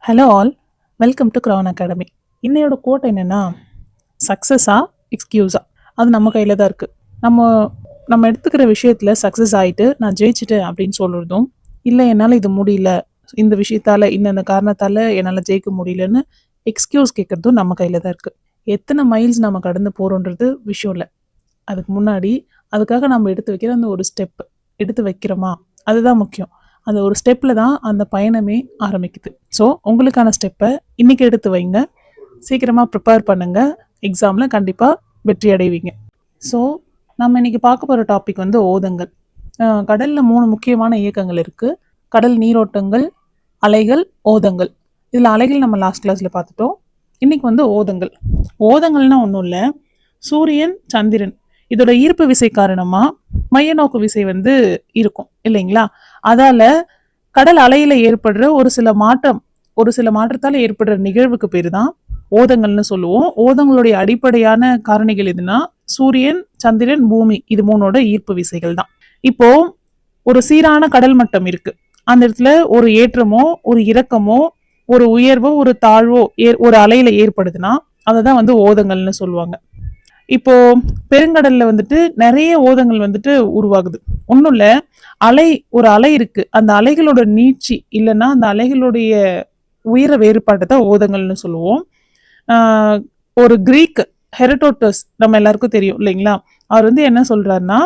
Hello all, welcome to crown academy. இன்னையோட quote என்னென்னா, சக்ஸஸா எக்ஸ்கியூஸா அது நம்ம கையில் தான் இருக்குது. நம்ம நம்ம எடுத்துக்கிற விஷயத்தில் சக்ஸஸ் ஆகிட்டு நான் ஜெயிச்சிட்டேன் அப்படின்னு சொல்கிறதும், இல்லை என்னால் இது முடியல, இந்த விஷயத்தால் இந்த காரணத்தால் என்னால் ஜெயிக்க முடியலன்னு எக்ஸ்கியூஸ் கேட்குறதும் நம்ம கையில் தான் இருக்குது. எத்தனை மைல்ஸ் நம்ம கடந்து போகிறோன்றது விஷயம் இல்லை. அதுக்கு முன்னாடி அதுக்காக நம்ம எடுத்து வைக்கிற அந்த ஒரு ஸ்டெப் எடுத்து வைக்கிறோமா, அதுதான் முக்கியம். அந்த ஒரு ஸ்டெப்பில் தான் அந்த பயணமே ஆரம்பிக்குது. ஸோ உங்களுக்கான ஸ்டெப்பை இன்றைக்கி எடுத்து வைங்க, சீக்கிரமாக ப்ரிப்பேர் பண்ணுங்கள், எக்ஸாமில் கண்டிப்பாக வெற்றி அடைவீங்க. ஸோ நம்ம இன்றைக்கி பார்க்க போகிற டாபிக் வந்து ஓதங்கள். கடலில் 3 முக்கியமான இயக்கங்கள் இருக்குது: கடல் நீரோட்டங்கள், அலைகள், ஓதங்கள். இதில் அலைகள் நம்ம லாஸ்ட் கிளாஸில் பார்த்துட்டோம். இன்றைக்கி வந்து ஓதங்கள். ஓதங்கள்னால் ஒன்றும் இல்லை, சூரியன் சந்திரன் இதோட ஈர்ப்பு விசை காரணமா மைய நோக்கு விசை வந்து இருக்கும் இல்லைங்களா? அதால கடல் அலையில ஏற்படுற ஒரு சில மாற்றத்தால ஏற்படுற நிகழ்வுக்கு பேரு தான் ஓதங்கள்னு சொல்லுவோம். ஓதங்களுடைய அடிப்படையான காரணிகள் எதுனா சூரியன், சந்திரன், பூமி, இது 3ஓட ஈர்ப்பு விசைகள் தான். இப்போ ஒரு சீரான கடல் மட்டம் இருக்கு, அந்த இடத்துல ஒரு ஏற்றமோ ஒரு இறக்கமோ ஒரு உயர்வோ ஒரு தாழ்வோ ஒரு அலையில ஏற்படுதுன்னா அததான் வந்து ஓதங்கள்னு சொல்லுவாங்க. இப்போ பெருங்கடல்ல வந்துட்டு நிறைய ஓதங்கள் வந்துட்டு உருவாகுது. ஒன்றும் இல்லை, ஒரு அலை இருக்கு, அந்த அலைகளோட நீட்சி இல்லைன்னா அந்த அலைகளுடைய உயர வேறுபாட்டை தான் ஓதங்கள்னு சொல்லுவோம். ஒரு கிரீக் ஹெரடோட்டஸ் நம்ம எல்லாருக்கும் தெரியும் இல்லைங்களா? அவர் வந்து என்ன சொல்றாருன்னா,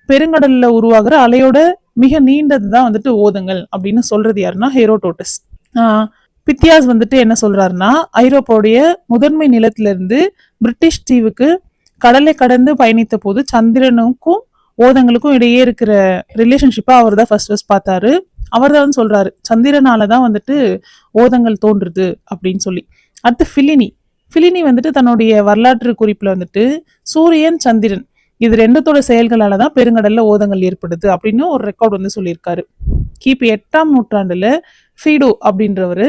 பெருங்கடல்ல உருவாகிற அலையோட மிக நீண்டது தான் வந்துட்டு ஓதங்கள் அப்படின்னு சொல்றது யாருன்னா ஹெரோடோட்டஸ். பித்தியாஸ் வந்துட்டு என்ன சொல்றாருன்னா, ஐரோப்பாவுடைய முதன்மை நிலத்திலிருந்து பிரிட்டிஷ் தீவுக்கு கடலை கடந்து பயணித்த போது சந்திரனுக்கும் ஓதங்களுக்கும் இடையே இருக்கிற ரிலேஷன்ஷிப்பா அவர் தான் ஃபர்ஸ்ட் பார்த்தாரு. அவர் தான் சொல்றாரு, சந்திரனாலதான் வந்துட்டு ஓதங்கள் தோன்றுது அப்படின்னு சொல்லி. அடுத்து பிலினி வந்துட்டு தன்னுடைய வரலாற்று குறிப்புல வந்துட்டு சூரியன் சந்திரன் இது ரெண்டத்தோட செயல்களாலதான் பெருங்கடல்ல ஓதங்கள் ஏற்படுது அப்படின்னு ஒரு ரெக்கார்ட் வந்து சொல்லியிருக்காரு. கிபி 8ஆம் நூற்றாண்டுல ஃபீடோ அப்படின்றவரு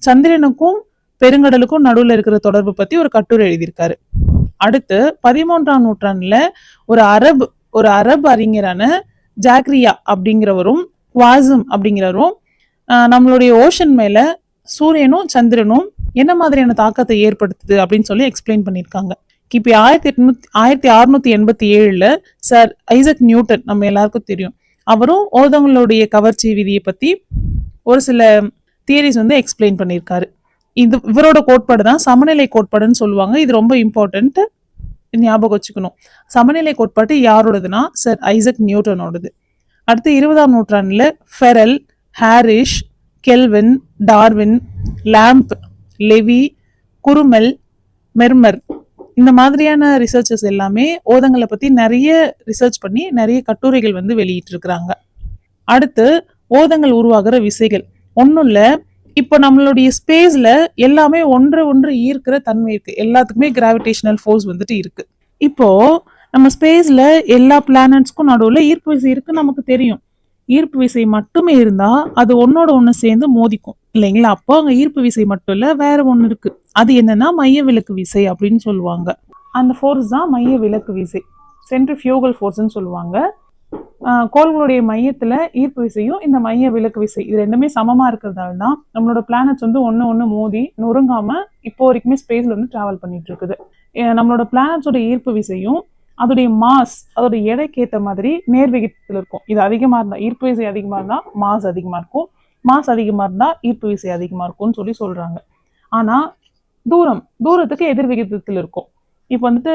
சந்திரனுக்கும் பெருங்கடலுக்கும் நடுவுல இருக்கிற தொடர்பு பத்தி ஒரு கட்டுரை எழுதியிருக்காரு. அடுத்து 13ஆம் நூற்றாண்டுல ஒரு அரபு அறிஞரான ஜாக்ரியா அப்படிங்கிறவரும் குவாசம் அப்படிங்கிறவரும் நம்மளுடைய ஓஷன் மேல சூரியனும் சந்திரனும் என்ன மாதிரியான தாக்கத்தை ஏற்படுத்துது அப்படின்னு சொல்லி எக்ஸ்பிளைன் பண்ணியிருக்காங்க. கிபி 1687 சார் ஐசக் நியூட்டன் நம்ம எல்லாருக்கும் தெரியும், அவரும் ஓதங்களுடைய கவர்ச்சி விதியை பத்தி ஒரு சில தியரிஸ் வந்து எக்ஸ்பிளைன் பண்ணியிருக்காரு. இவரோட கோட்பாடு தான் சமநிலை கோட்பாடுன்னு சொல்லுவாங்க. இது ரொம்ப இம்பார்ட்டன்ட், ஞாபகம் வச்சுக்கணும். சமநிலை கோட்பாடு யாரோடதுன்னா சர் ஐசக் நியூட்டனோடது. அடுத்து 20ஆம் நூற்றாண்டுல Ferrel, Harris, Kelvin, Darwin, Lamb, Levi, Krummel, Mermer இந்த மாதிரியான ரிசர்ச்சர்ஸ் எல்லாமே ஓதங்களை பத்தி நிறைய ரிசர்ச் பண்ணி நிறைய கட்டுரைகள் வந்து வெளியிட்டு இருக்கிறாங்க. அடுத்து ஓதங்கள் உருவாகிற விசைகள். ஒன்றும் இல்லை, இப்போ நம்மளுடைய ஸ்பேஸ்ல எல்லாமே ஒன்று ஈர்க்கிற தன்மை இருக்கு, எல்லாத்துக்குமே கிராவிடேஷனல் ஃபோர்ஸ் வந்துட்டு இருக்கு. இப்போ நம்ம ஸ்பேஸ்ல எல்லா பிளானட்ஸ்க்கும் நடுவுல ஈர்ப்பு விசை இருக்கு நமக்கு தெரியும். ஈர்ப்பு விசை மட்டுமே இருந்தா அது ஒன்னோட ஒண்ணு சேர்ந்து மோதிக்கும் இல்லைங்களா? அப்போ அங்க ஈர்ப்பு விசை மட்டும் இல்ல, வேற ஒண்ணு இருக்கு. அது என்னன்னா மைய விலக்கு விசை அப்படின்னு சொல்லுவாங்க. அந்த ஃபோர்ஸ் தான் மைய விலக்கு விசை, சென்ட்ரிஃபியூகல் ஃபோர்ஸ்ன்னு சொல்லுவாங்க. கோள்களுடைய மையத்துல ஈர்ப்பு விசையும் இந்த மைய விலக்கு விசை இது ரெண்டுமே சமமா இருக்கிறதால தான் நம்மளோட பிளானட்ஸ் வந்து ஒண்ணு மோதி நொறுங்காம இப்போ வரைக்குமே ஸ்பேஸ்ல வந்து டிராவல் பண்ணிட்டு இருக்குது. நம்மளோட பிளானட்ஸோட ஈர்ப்பு விசையும் அதோடைய மாஸ், அதோட எடைக்கு ஏற்ற மாதிரி நேர்விகிதத்தில் இருக்கும். இது அதிகமா இருந்தா ஈர்ப்பு விசை அதிகமா இருந்தா மாஸ் அதிகமா இருக்கும், மாஸ் அதிகமா இருந்தா ஈர்ப்பு விசை அதிகமா இருக்கும்னு சொல்றாங்க. ஆனா தூரத்துக்கு எதிர் விகிதத்தில் இருக்கும். இப்போ வந்துட்டு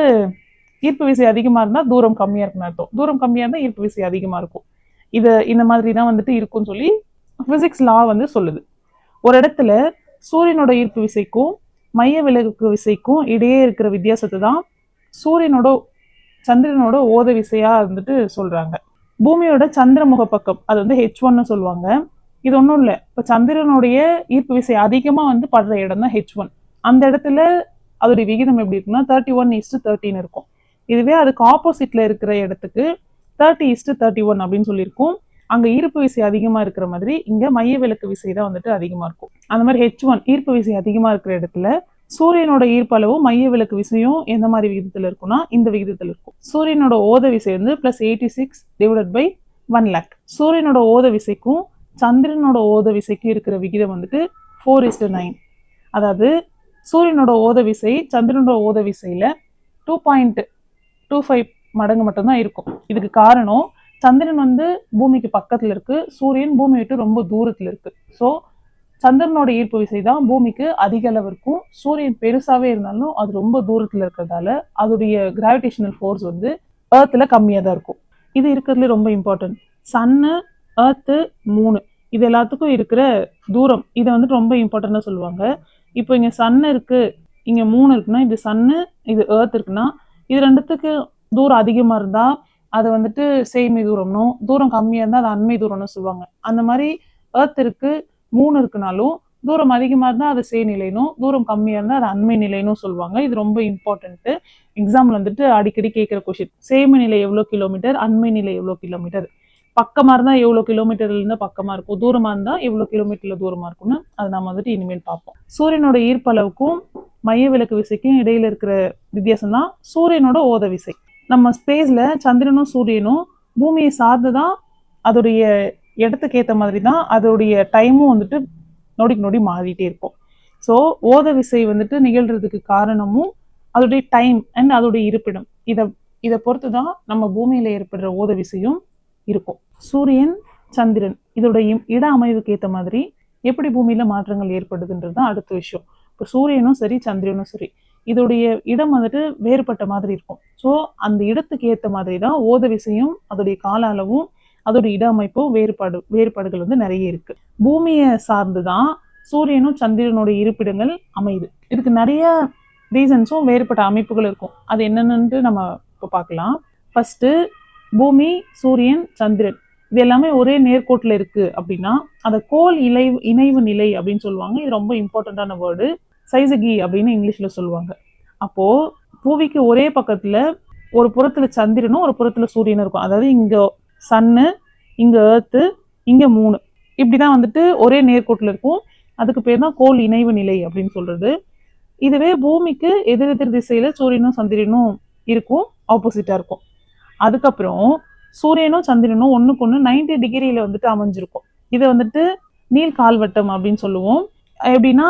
ஈர்ப்பு விசை அதிகமா இருந்தா தூரம் கம்மியா இருக்குன்னு அர்த்தம், தூரம் கம்மியா இருந்தா ஈர்ப்பு விசை அதிகமா இருக்கும். இந்த மாதிரி தான் வந்துட்டு இருக்கும்னு சொல்லி பிசிக்ஸ் லா வந்து சொல்லுது. ஒரு இடத்துல சூரியனோட ஈர்ப்பு விசைக்கும் மைய விலக்கு விசைக்கும் இடையே இருக்கிற வித்தியாசத்தை தான் சந்திரனோட ஓத விசையா வந்துட்டு சொல்றாங்க. பூமியோட சந்திரமுக பக்கம் அது வந்து H1 சொல்லுவாங்க. இது ஒன்றும் இல்லை, இப்போ சந்திரனுடைய ஈர்ப்பு விசை அதிகமா வந்து படுற இடம் தான் H1. அந்த இடத்துல அதோடைய விகிதம் எப்படி இருக்குன்னா 31:13 இருக்கும். இதுவே அதுக்கு ஆப்போசிட்ல இருக்கிற இடத்துக்கு 30:31 அப்படின்னு சொல்லியிருக்கும். அங்க ஈர்ப்பு விசை அதிகமா இருக்கிற மாதிரி இங்க மைய விலக்கு விசை தான் வந்துட்டு அதிகமா இருக்கும். அந்த மாதிரி H1 ஈர்ப்பு விசை அதிகமா இருக்கிற இடத்துல சூரியனோட ஈர்ப்பளவும் மைய விலக்கு விசையும் எந்த மாதிரி விகிதத்துல இருக்கும்னா இந்த விகிதத்துல இருக்கும். சூரியனோட ஓத விசை வந்து +86/1 lakh. சூரியனோட ஓத விசைக்கும் சந்திரனோட ஓத விசைக்கும் இருக்கிற விகிதம் வந்துட்டு 4:9. அதாவது சூரியனோட ஓத விசை சந்திரனோட ஓத விசையில 2.25 மடங்கு மட்டும்தான் இருக்கும். இதுக்கு காரணம் சந்திரன் வந்து பூமிக்கு பக்கத்துல இருக்கு, சூரியன் பூமி விட்டு ரொம்ப தூரத்துல இருக்கு. ஸோ சந்திரனோட ஈர்ப்பு விசை தான் பூமிக்கு அதிக அளவு இருக்கும். சூரியன் பெருசாவே இருந்தாலும் அது ரொம்ப தூரத்துல இருக்கிறதால அதோடைய கிராவிடேஷனல் ஃபோர்ஸ் வந்து ஏர்த்ல கம்மியா தான் இருக்கும். இது இருக்கிறதுல ரொம்ப இம்பார்ட்டன்ட். சன்னு, ஏர்த்து, மூணு இது எல்லாத்துக்கும் இருக்கிற தூரம் இதை வந்துட்டு ரொம்ப இம்பார்ட்டண்டா சொல்லுவாங்க. இப்போ இங்க சன்னு இருக்கு, இங்க மூணு இருக்குன்னா, இது சன்னு இது ஏர்த் இருக்குன்னா, இது ரெண்டுத்துக்கு தூரம் அதிகமா இருந்தா அது வந்துட்டு சேய்மை தூரம்னும், தூரம் கம்மியா இருந்தா அது அண்மை தூரம்னு சொல்லுவாங்க. அந்த மாதிரி ஏர்த் இருக்கு, மூணு இருக்குனாலும் தூரம் அதிகமா இருந்தா அது சேய் நிலைனும், தூரம் கம்மியா இருந்தா அது அண்மை நிலைனும் சொல்லுவாங்க. இது ரொம்ப இம்பார்ட்டன்ட். எக்ஸாம்பிள் வந்துட்டு அடிக்கடி கேட்கிற கொஸ்டின். சேய்மை நிலை எவ்வளவு கிலோமீட்டர், அண்மை நிலை எவ்வளவு கிலோமீட்டர், பக்கமா இருந்தா எவ்வளவு கிலோமீட்டர்ல இருந்தா பக்கமா இருக்கும், தூரமா இருந்தா எவ்வளவு கிலோமீட்டர்ல தூரமா இருக்கும்னு அதை நம்ம வந்துட்டு இனிமேல் பார்ப்போம். சூரியனோட ஈர்ப்பளவுக்கும் மைய விலக்கு விசைக்கும் இடையில இருக்கிற வித்தியாசம் தான் சூரியனோட ஓத விசை. நம்ம ஸ்பேஸ்ல சந்திரனும் சூரியனும் பூமியை சார்ந்துதான் அதோடைய இடத்துக்கு ஏற்ற மாதிரி தான் அதோடைய டைமும் வந்துட்டு நொடிக்கு நொடி மாறிட்டே இருக்கும். ஸோ ஓத விசை வந்துட்டு நிகழ்றதுக்கு காரணமும் அதோடைய டைம் அண்ட் அதோடைய இருப்பிடம் இதை பொறுத்து தான் நம்ம பூமியில ஏற்படுற ஓத விசையும் இருக்கும். சூரியன் சந்திரன் இதோட இட அமைவுக்கு ஏற்ற மாதிரி எப்படி பூமியில மாற்றங்கள் ஏற்படுதுன்றது தான் அடுத்த விஷயம். இப்போ சூரியனும் சரி சந்திரனும் சரி இதோடைய இடம் வந்துட்டு வேறுபட்ட மாதிரி இருக்கும். ஸோ அந்த இடத்துக்கு ஏற்ற மாதிரி தான் ஓத விசையும் அதோடைய கால அளவும் அதோட இட அமைப்பும் வேறுபாடுகள் வந்து நிறைய இருக்கு. பூமியை சார்ந்துதான் சூரியனும் சந்திரனோட இருப்பிடங்கள் அமையுது. இதுக்கு நிறைய ரீசன்ஸும் வேறுபட்ட அமைப்புகள் இருக்கும். அது என்னென்னு நம்ம இப்போ பார்க்கலாம். ஃபர்ஸ்ட், பூமி, சூரியன், சந்திரன் இது எல்லாமே ஒரே நேர்கோட்டில் இருக்கு அப்படின்னா அதை கோள் இணைவு நிலை அப்படின்னு சொல்லுவாங்க. இது ரொம்ப இம்பார்ட்டண்டான வேர்டு. சைசகி அப்படின்னு இங்கிலீஷ்ல சொல்லுவாங்க. அப்போ பூமிக்கு ஒரே பக்கத்துல ஒரு புறத்துல சந்திரனும் ஒரு புறத்துல சூரியனும் இருக்கும். அதாவது இங்க சன்னு, இங்க ஏர்த்து, இங்க மூணு இப்படிதான் வந்துட்டு ஒரே நேர்கோட்டில் இருக்கும். அதுக்கு பேர் தான் கோள் இணைவு நிலை அப்படின்னு சொல்றது. இதுவே பூமிக்கு எதிரெதிர் திசையில சூரியனும் சந்திரனும் இருக்கும், ஆப்போசிட்டா இருக்கும். அதுக்கப்புறம் சூரியனும் சந்திரனும் ஒண்ணுக்கு ஒண்ணு 90 டிகிரியில வந்துட்டு அமைஞ்சிருக்கும். இதை வந்துட்டு நீள் கால்வட்டம் அப்படின்னு சொல்லுவோம். எப்படின்னா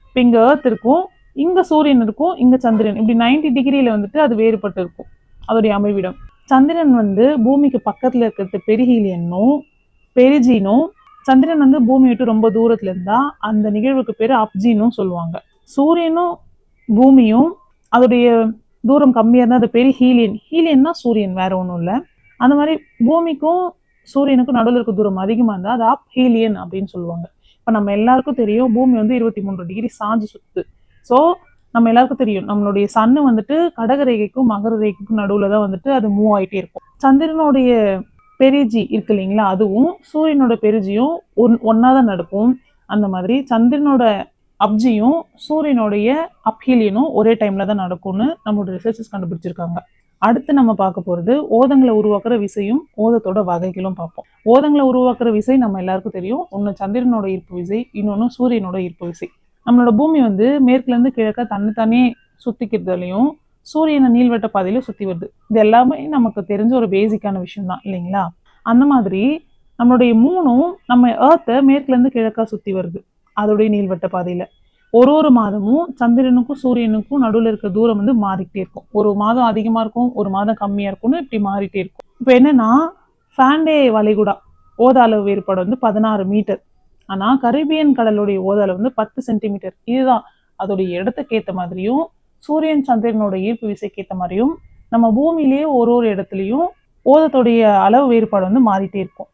இப்போ இங்க ஏர்த் இருக்கும், இங்க சூரியன் இருக்கும், இங்க சந்திரன், இப்படி 90 டிகிரியில வந்துட்டு அது வேறுபட்டு இருக்கும் அதோடைய அமைவிடம். சந்திரன் வந்து பூமிக்கு பக்கத்துல இருக்கிறது பெரிஹீலியனும் பெரிஜினும், சந்திரன் வந்து பூமி விட்டு ரொம்ப தூரத்துல இருந்தா அந்த நிகழ்வுக்கு பேரு அப்ஜினும் சொல்லுவாங்க. சூரியனும் பூமியும் அதோடைய தூரம் கம்மியா இருந்தா அது பெரிஹீலியன். ஹீலியன்னா சூரியன், வேற ஒன்றும் இல்லை. அந்த மாதிரி பூமிக்கும் சூரியனுக்கும் நடுவில் இருக்க தூரம் அதிகமா இருந்தா அது அப் ஹீலியன் அப்படின்னு சொல்லுவாங்க. இப்ப நம்ம எல்லாருக்கும் தெரியும் பூமி வந்து 23 டிகிரி சாஞ்சு சுத்து. ஸோ நம்ம எல்லாருக்கும் தெரியும் நம்மளுடைய சன்னு வந்துட்டு கடகரேகைக்கும் மகர ரேகைக்கும் நடுவுல தான் வந்துட்டு அது மூவ் ஆயிட்டே இருக்கும். சந்திரனுடைய பெரிஜி இருக்கு இல்லைங்களா, அதுவும் சூரியனோட பெரிஜியும் ஒன்னாதான் நடக்கும். அந்த மாதிரி சந்திரனோட அப்ஜியும் சூரியனுடைய அப்ஹீலியனும் ஒரே டைம்ல தான் நடக்கும்னு நம்மளோட ரிசர்ச்சர்ஸ் கண்டுபிடிச்சிருக்காங்க. அடுத்து நம்ம பார்க்க போறது ஓதங்களை உருவாக்குற விசையும் ஓதத்தோட வகைகளும் பார்ப்போம். ஓதங்களை உருவாக்குற விசை நம்ம எல்லாருக்கும் தெரியும். ஒன்னு சந்திரனோட ஈர்ப்பு விசை, இன்னொன்னு சூரியனோட ஈர்ப்பு விசை. நம்மளோட பூமி வந்து மேற்குல இருந்து கிழக்க தன்னைத்தானே சுத்திக்கிறதுலையும் சூரியனை நீள்வட்ட பாதையில சுத்தி வருது. இது எல்லாமே நமக்கு தெரிஞ்ச ஒரு பேசிக்கான விஷயம் தான் இல்லைங்களா. அந்த மாதிரி நம்மளுடைய மூணும் நம்ம ஏர்த்தை மேற்குல இருந்து கிழக்கா சுத்தி வருது அதோடைய நீள்வட்ட பாதையில. ஒரு மாதமும் சந்திரனுக்கும் சூரியனுக்கும் நடுவில் இருக்க தூரம் வந்து மாறிட்டே இருக்கும். ஒரு மாதம் அதிகமா இருக்கும், ஒரு மாதம் கம்மியா இருக்கும்னு இப்படி மாறிட்டே இருக்கும். இப்போ என்னன்னா ஃபேண்டே வளைகுடா ஓத அளவு வேறுபாடு வந்து 16 மீட்டர். ஆனா கரீபியன் கடலுடைய ஓத அளவு வந்து 10 சென்டிமீட்டர். இதுதான் அதோடைய இடத்துக்கு ஏற்ற மாதிரியும் சூரியன் சந்திரனோட ஈர்ப்பு விசைக்கு ஏற்ற மாதிரியும் நம்ம பூமியிலேயே ஒரு இடத்துலையும் ஓதத்தோடைய அளவு வேறுபாடு வந்து மாறிட்டே இருக்கும்.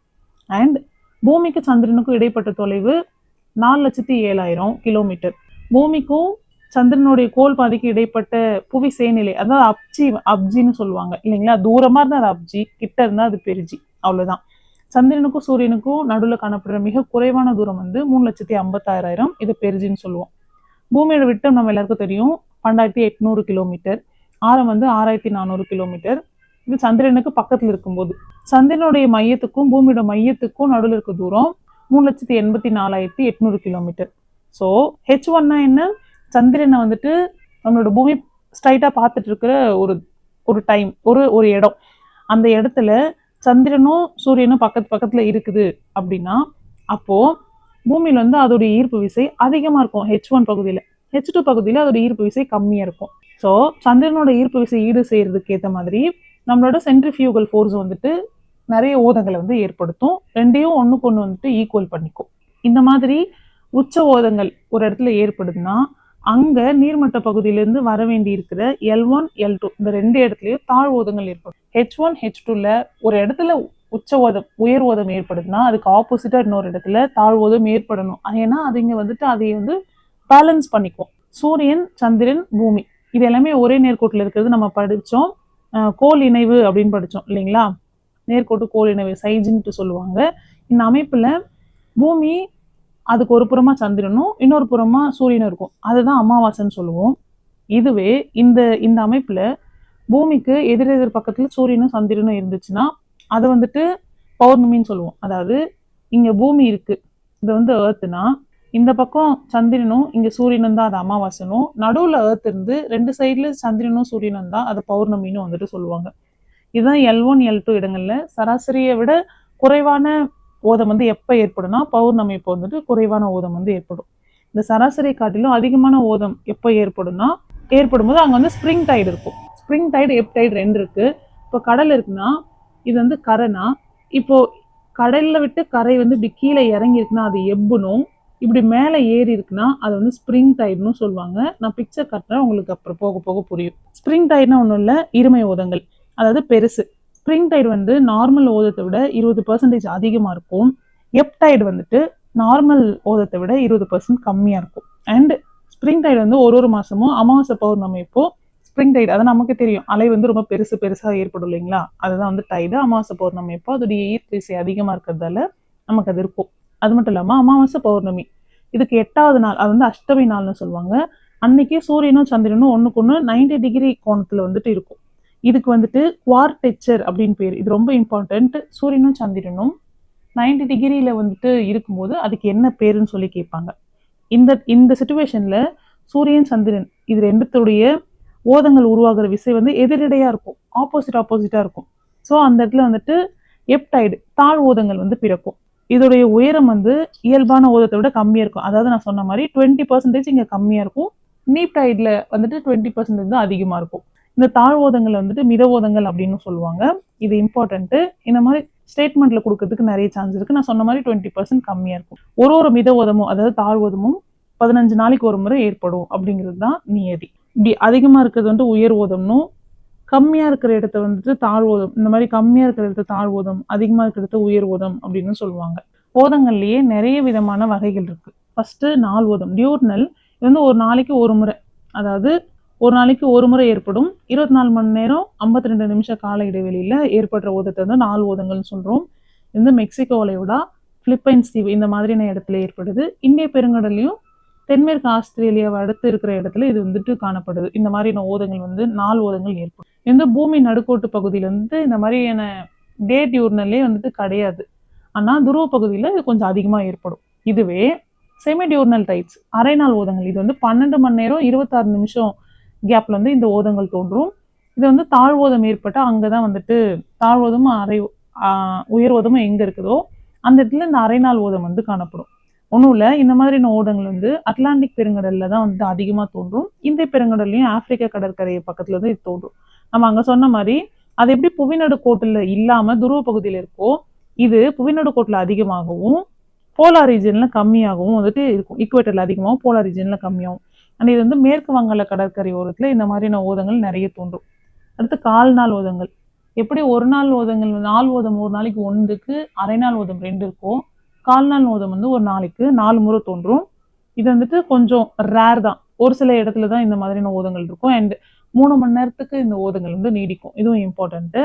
அண்ட் பூமிக்கு சந்திரனுக்கும் இடைப்பட்ட தொலைவு 4,07,000 கிலோமீட்டர். பூமிக்கும் சந்திரனுடைய கோள் பாதைக்கு இடைப்பட்ட புவி சேநிலை அதாவது அப்ஜின்னு சொல்லுவாங்க இல்லைங்களா. தூரமா இருந்தா அது அப்ஜி, கிட்ட இருந்தா அது பெரிஜி, அவ்வளவுதான். சந்திரனுக்கும் சூரியனுக்கும் நடுவில் காணப்படுற மிக குறைவான தூரம் வந்து 3,56,000, இது பெரிஜின்னு சொல்லுவோம். பூமியோட விட்டம் நம்ம எல்லாருக்கும் தெரியும் 12,800 கிலோமீட்டர். ஆரம் வந்து 6,400 கிலோமீட்டர். இது சந்திரனுக்கு பக்கத்துல இருக்கும்போது. சந்திரனுடைய மையத்துக்கும் பூமியோட மையத்துக்கும் நடுவில் இருக்க தூரம் 3,84,800 கிலோமீட்டர். ஸோ H1 என்ன, சந்திரனை வந்துட்டு நம்மளோட பூமி ஸ்ட்ரைட்டா பார்த்துட்டு இருக்கிற ஒரு டைம், ஒரு இடம். அந்த இடத்துல சந்திரனும் சூரியனும் பக்கத்துல இருக்குது அப்படின்னா அப்போ பூமியில வந்து அதோட ஈர்ப்பு விசை அதிகமா இருக்கும் H1 பகுதியில. H2 பகுதியில அதோட ஈர்ப்பு விசை கம்மியா இருக்கும். ஸோ சந்திரனோட ஈர்ப்பு விசை ஈடு செய்யறதுக்கு ஏற்ற மாதிரி நம்மளோட சென்ட்ரிஃபியூகல் ஃபோர்ஸ் வந்துட்டு நிறைய ஓதங்களை வந்து ஏற்படுத்தும். ரெண்டையும் ஒண்ணுக்கு ஒண்ணு வந்துட்டு ஈக்குவல் பண்ணிக்கும். இந்த மாதிரி உச்ச ஓதங்கள் ஒரு இடத்துல ஏற்படுதுன்னா அங்க நீர்மட்ட பகுதியிலிருந்து வர வேண்டி இருக்கிற L1 L2 இந்த ரெண்டு இடத்துலயும் தாழ் ஓதங்கள் ஏற்படும். H1 H2ல ஒரு இடத்துல உச்ச ஓதம் உயர் ஓதம் ஏற்படுதுன்னா அதுக்கு ஆப்போசிட்டா இன்னொரு இடத்துல தாழ் ஓதம் ஏற்படணும். ஏன்னா அது இங்க வந்துட்டு அதை வந்து பேலன்ஸ் பண்ணிக்கும். சூரியன், சந்திரன், பூமி இது எல்லாமே ஒரே நேர்கோட்டில் இருக்கிறது நம்ம படிச்சோம். கோள் இணைவு அப்படின்னு படிச்சோம் இல்லைங்களா? நேர்கோட்டு கோள் இணைவு சைஜின்ட்டு சொல்லுவாங்க. இந்த அமைப்புல பூமி அதுக்கு ஒரு புறமா சந்திரனும் இன்னொரு புறமா சூரியனும் இருக்கும். அதுதான் அமாவாசைன்னு சொல்லுவோம். இதுவே இந்த இந்த அமைப்புல பூமிக்கு எதிரெதிர் பக்கத்துல சூரியனும் சந்திரனும் இருந்துச்சுன்னா அது வந்துட்டு பௌர்ணமின்னு சொல்லுவோம். அதாவது இங்க பூமி இருக்கு, இது வந்து ஏர்த்துனா இந்த பக்கம் சந்திரனும் இங்க சூரியனும் தான் அது அமாவாசனும், நடுவுல ஏர்த் இருந்து ரெண்டு சைட்ல சந்திரனும் சூரியனும் தான் அது பௌர்ணமின்னு வந்துட்டு சொல்லுவாங்க. இதுதான் L1 L2 இடங்கள்ல சராசரியை விட குறைவான ஓதம் வந்து எப்ப ஏற்படும்னா பௌர்ணமி இப்போ வந்துட்டு குறைவான ஓதம் வந்து ஏற்படும். இந்த சராசரி காட்டிலும் அதிகமான ஓதம் எப்போ ஏற்படும்னா ஏற்படும் போது அங்க வந்து ஸ்ப்ரிங் டைடு இருக்கும். ஸ்ப்ரிங் டைடு எப் டைடு ரெண்டு இருக்கு. இப்போ கடல் இருக்குன்னா இது வந்து கரைனா, இப்போ கடல்ல விட்டு கரை வந்து இப்படி கீழே இறங்கி இருக்குன்னா அது எப்புனும், இப்படி மேலே ஏறி இருக்குன்னா அது வந்து ஸ்ப்ரிங் டைடுன்னு சொல்லுவாங்க. நான் பிக்சர் காட்டுறேன், உங்களுக்கு அப்புறம் போக போக புரியும். ஸ்ப்ரிங் டைடுனா ஒன்றும் இல்லை, இருமை ஓதங்கள், அதாவது பெருசு. ஸ்ப்ரிங் டைடு வந்து நார்மல் ஓதத்தை விட 20% அதிகமா இருக்கும். எப் டைடு வந்துட்டு நார்மல் ஓதத்தை விட 20% கம்மியா இருக்கும். அண்ட் ஸ்ப்ரிங் டைடு வந்து ஒரு மாசமும் அமாவாசை பௌர்ணமி இப்போ ஸ்ப்ரிங் டைடு அதை நமக்கு தெரியும், அலை வந்து ரொம்ப பெருசா ஏற்படும் இல்லைங்களா? அதுதான் வந்து டைடு. அமாவாசை பௌர்ணமி இப்போ அதோடைய ஈர்ப்பு விசை அதிகமா இருக்கிறதால நமக்கு அது இருக்கும். அது மட்டும் இல்லாம அமாவாசை பௌர்ணமி இதுக்கு 8வது நாள், அது வந்து அஷ்டமி நாள்னு சொல்லுவாங்க. அன்னைக்கு சூரியனும் சந்திரனும் ஒண்ணுக்கு ஒண்ணு 90 டிகிரி கோணத்துல வந்துட்டு இருக்கும். இதுக்கு வந்துட்டு குவார்டெச்சர் அப்படின்னு பேர். இது ரொம்ப இம்பார்ட்டன்ட். சூரியனும் சந்திரனும் 90 டிகிரியில வந்துட்டு இருக்கும்போது அதுக்கு என்ன பேருன்னு சொல்லி கேட்பாங்க. இந்த சிச்சுவேஷன்ல சூரியன் சந்திரன் இது ரெண்டுத்துடைய ஓதங்கள் உருவாகிற விசை வந்து எதிரடையா இருக்கும், ஆப்போசிட்டா இருக்கும். ஸோ அந்த இடத்துல வந்துட்டு எப்டைடு தாழ் ஓதங்கள் வந்து பிறக்கும். இதோடைய உயரம் வந்து இயல்பான ஓதத்தை விட கம்மியா இருக்கும். அதாவது நான் சொன்ன மாதிரி 20% இங்க கம்மியா இருக்கும். நீப் டைட்ல வந்துட்டு 20% தான் அதிகமா இருக்கும். இந்த தாழ் ஓதங்கள் வந்துட்டு மித ஓதங்கள் அப்படின்னு சொல்லுவாங்க. இது இம்பார்ட்டன்ட். இந்த மாதிரி ஸ்டேட்மெண்ட்ல கொடுக்கறதுக்கு நிறைய சான்ஸ் இருக்கு. நான் சொன்ன மாதிரி 20% கம்மியா இருக்கும். ஒரு மித ஓதமும் அதாவது தாழ் ஓதமும் 15 நாளைக்கு ஒரு முறை ஏற்படும் அப்படிங்கிறது தான் நியதி. இப்படி அதிகமா இருக்கிறது வந்து உயர் ஓதம்னும், கம்மியா இருக்கிற இடத்த வந்துட்டு தாழ் ஓதம், இந்த மாதிரி கம்மியா இருக்கிற இடத்த தாழ் ஓதம், அதிகமா இருக்கிற உயர் ஓதம் அப்படின்னு சொல்லுவாங்க. ஓதங்கள்லயே நிறைய விதமான வகைகள் இருக்கு. ஃபர்ஸ்ட் நாள் ஓதம், டியூர்னல். இது வந்து ஒரு நாளைக்கு ஒரு முறை, அதாவது ஒரு நாளைக்கு ஒரு முறை ஏற்படும். 24 மணி நேரம் 52 நிமிஷம் கால இடைவெளியில ஏற்படுற ஓதத்தை வந்து நாள் ஓதங்கள்னு சொல்றோம். இது வந்து மெக்சிகோ வளைகுடா, பிலிப்பைன்ஸ் தீவு இந்த மாதிரியான இடத்துல ஏற்படுது. இந்திய பெருங்கடலையும் தென்மேற்கு ஆஸ்திரேலியாவை அடுத்து இருக்கிற இடத்துல இது வந்துட்டு காணப்படுது. இந்த மாதிரியான ஓதங்கள் வந்து நாள் ஓதங்கள் ஏற்படும். இந்த பூமி நடுக்கோட்டு பகுதியில இருந்து இந்த மாதிரியான டே டியூர்னலே வந்துட்டு கிடையாது. ஆனா துருவ பகுதியில இது கொஞ்சம் அதிகமா ஏற்படும். இதுவே செமி டியூர்னல் டைட்ஸ் அரை நாள் ஓதங்கள், இது வந்து 12 மணி நேரம் 26 நிமிஷம் கேப்ல வந்து இந்த ஓதங்கள் தோன்றும். இது வந்து தாழ்வோதம் ஏற்பட்டா அங்கதான் வந்துட்டு தாழ்வோதமும் உயர் ஓதமும் எங்க இருக்குதோ அந்த இடத்துல இந்த அரை நாள் ஓதம் வந்து காணப்படும். ஒன்றும் இல்லை, இந்த மாதிரியான ஓதங்கள் வந்து அட்லாண்டிக் பெருங்கடல்ல தான் வந்து அதிகமாக தோன்றும். இந்திய பெருங்கடல்லையும் ஆப்பிரிக்கா கடற்கரை பக்கத்துல தான் இது தோன்றும். நம்ம அங்க சொன்ன மாதிரி அது எப்படி புவிநடுக்கோட்டுல இல்லாம துருவ பகுதியில இருக்கோ, இது புவிநடுக்கோட்டுல அதிகமாகவும் போலார் ரீஜன்ல கம்மியாகவும் வந்துட்டு இருக்கும். ஈக்குவேட்டர்ல அதிகமாகவும் போலார் ரீஜன்ல கம்மியாகும். அண்ட் இது வந்து மேற்கு வங்காள கடற்கரை ஓரத்துல இந்த மாதிரியான ஓதங்கள் நிறைய தோன்றும். அடுத்து கால் நாள் ஓதங்கள். எப்படி ஒரு நாள் ஓதங்கள், நாள் ஓதம் ஒரு நாளைக்கு ஒன்றுக்கு, அரை நாள் ஓதம் 2 இருக்கும். கால் நாள் ஓதம் வந்து ஒரு நாளைக்கு 4 முறை தோன்றும். இது வந்துட்டு கொஞ்சம் ரேர் தான், ஒரு சில இடத்துல தான் இந்த மாதிரியான ஓதங்கள் இருக்கும். அண்ட் 3 மணி நேரத்துக்கு இந்த ஓதங்கள் வந்து நீடிக்கும். இதுவும் இம்பார்ட்டன்ட்.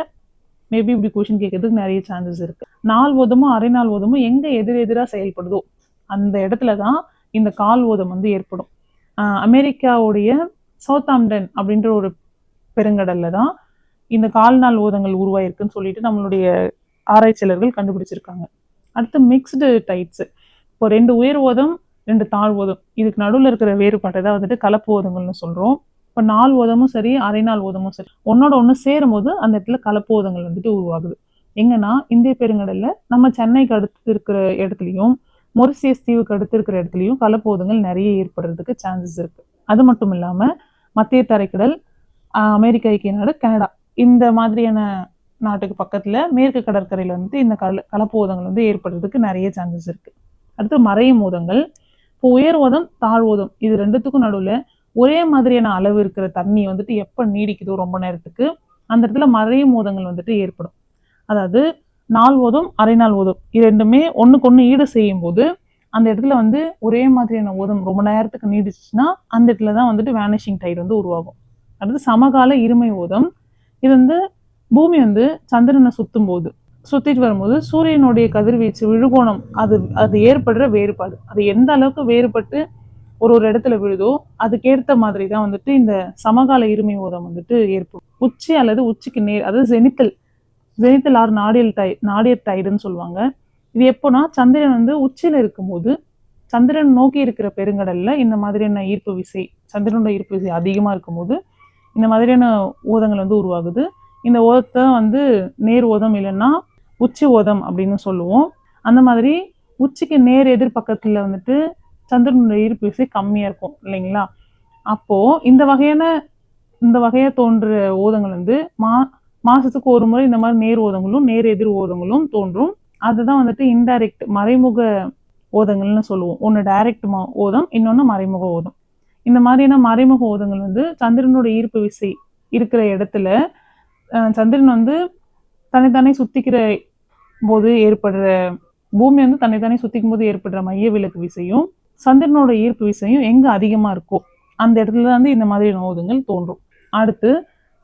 மேபி இப்படி கொஸ்டின் கேட்கறதுக்கு நிறைய சான்சஸ் இருக்கு. நாள் ஓதமும் அரை நாள் ஓதமும் எங்க எதிரெதிரா செயல்படுதோ அந்த இடத்துலதான் இந்த கால் ஓதம் வந்து ஏற்படும். அமெரிக்காவுடைய சவுத்தாம்டன் அப்படின்ற ஒரு பெருங்கடல்ல தான் இந்த கால்நாள் ஓதங்கள் உருவாயிருக்குன்னு சொல்லிட்டு நம்மளுடைய ஆராய்ச்சியாளர்கள் கண்டுபிடிச்சிருக்காங்க. அடுத்து மிக்ஸ்டு டைட்ஸ். இப்போ 2 உயர் ஓதம் 2 தாழ் ஓதம், இதுக்கு நடுவில் இருக்கிற வேறுபாட்டை தான் வந்துட்டு கலப்பு ஓதங்கள்னு சொல்றோம். இப்போ நாள் ஓதமும் சரி அரை நாள் ஓதமும் சரி ஒன்னோட ஒன்று சேரும் போது அந்த இடத்துல கலப்பு ஓதங்கள் வந்துட்டு உருவாகுது. எங்கன்னா இந்திய பெருங்கடல்ல நம்ம சென்னைக்கு அடுத்து இருக்கிற இடத்துலையும் மொரிசியஸ் தீவுக்கு அடுத்து இருக்கிற இடத்துலையும் கலப்போதங்கள் நிறைய ஏற்படுறதுக்கு சான்சஸ் இருக்கு. அது மட்டும் இல்லாம மத்திய தரைக்கடல், அமெரிக்க ஐக்கிய நாடு, கனடா இந்த மாதிரியான நாட்டுக்கு பக்கத்துல மேற்கு கடற்கரையில வந்து இந்த கலப்போதங்கள் வந்து ஏற்படுறதுக்கு நிறைய சான்சஸ் இருக்கு. அடுத்து மறையும் ஓதங்கள். இப்போ உயர் ஓதம், தாழ்வோதம் இது ரெண்டுத்துக்கும் நடுவுல ஒரே மாதிரியான அளவு இருக்கிற தண்ணி வந்துட்டு எப்ப நீடிக்குதோ ரொம்ப நேரத்துக்கு அந்த இடத்துல மறையும் ஓதங்கள் வந்துட்டு ஏற்படும். அதாவது நாள் ஓதம், அரை நாள் ஓதம் இது ரெண்டுமே ஒண்ணுக்கு ஒண்ணு ஈடு செய்யும் போது அந்த இடத்துல வந்து ஒரே மாதிரியான ஓதம் ரொம்ப நேரத்துக்கு நீடிச்சுன்னா அந்த இடத்துல தான் வந்துட்டு வேனிஷிங் டைடு வந்து உருவாகும். அடுத்து சமகால இருமை ஓதம். இது வந்து பூமி வந்து சந்திரனை சுத்திட்டு வரும்போது சூரியனுடைய கதிர்வீச்சு விழுகோணம் அது ஏற்படுற வேறுபாடு அது எந்த அளவுக்கு வேறுபட்டு ஒரு இடத்துல விழுதோ அதுக்கேற்ற மாதிரி தான் வந்துட்டு இந்த சமகால இருமை ஓதம் வந்துட்டு ஏற்படும். உச்சி அல்லது உச்சிக்கு நேர், அதாவது ஜெனித்தல் ஆர் நாடியல் டைடுன்னு சொல்லுவாங்க. இது எப்போனா சந்திரன் வந்து உச்சியில இருக்கும்போது சந்திரன் நோக்கி இருக்கிற பெருங்கடல்ல இந்த மாதிரியான ஈர்ப்பு விசை, சந்திரனோட ஈர்ப்பு விசை அதிகமா இருக்கும்போது இந்த மாதிரியான ஓதங்கள் வந்து உருவாகுது. இந்த ஓதத்தை வந்து நேர் ஓதம் இல்லைன்னா உச்சி ஓதம் அப்படின்னு சொல்லுவோம். அந்த மாதிரி உச்சிக்கு நேர் எதிர்பக்கத்துல வந்துட்டு சந்திரனோட ஈர்ப்பு விசை கம்மியா இருக்கும் இல்லைங்களா. அப்போ இந்த வகையா தோன்ற ஓதங்கள் வந்து மாசத்துக்கு ஒரு முறை இந்த மாதிரி நேர் ஓதங்களும் நேர் எதிர் ஓதங்களும் தோன்றும். அதுதான் வந்துட்டு இன்டைரக்ட் மறைமுக ஓதங்கள்னு சொல்லுவோம். ஒன்று டைரக்ட் ஓதம், இன்னொன்று மறைமுக ஓதம். இந்த மாதிரியான மறைமுக ஓதங்கள் வந்து சந்திரனோட ஈர்ப்பு விசை இருக்கிற இடத்துல சந்திரன் வந்து தன்னைத்தானே சுத்திக்கிற போது ஏற்படுற பூமி வந்து தன்னைத்தானே சுத்திக்கும் போது ஏற்படுற மைய விலக்கு விசையும் சந்திரனோட ஈர்ப்பு விசையும் எங்க அதிகமா இருக்கோ அந்த இடத்துல வந்து இந்த மாதிரியான ஓதங்கள் தோன்றும். அடுத்து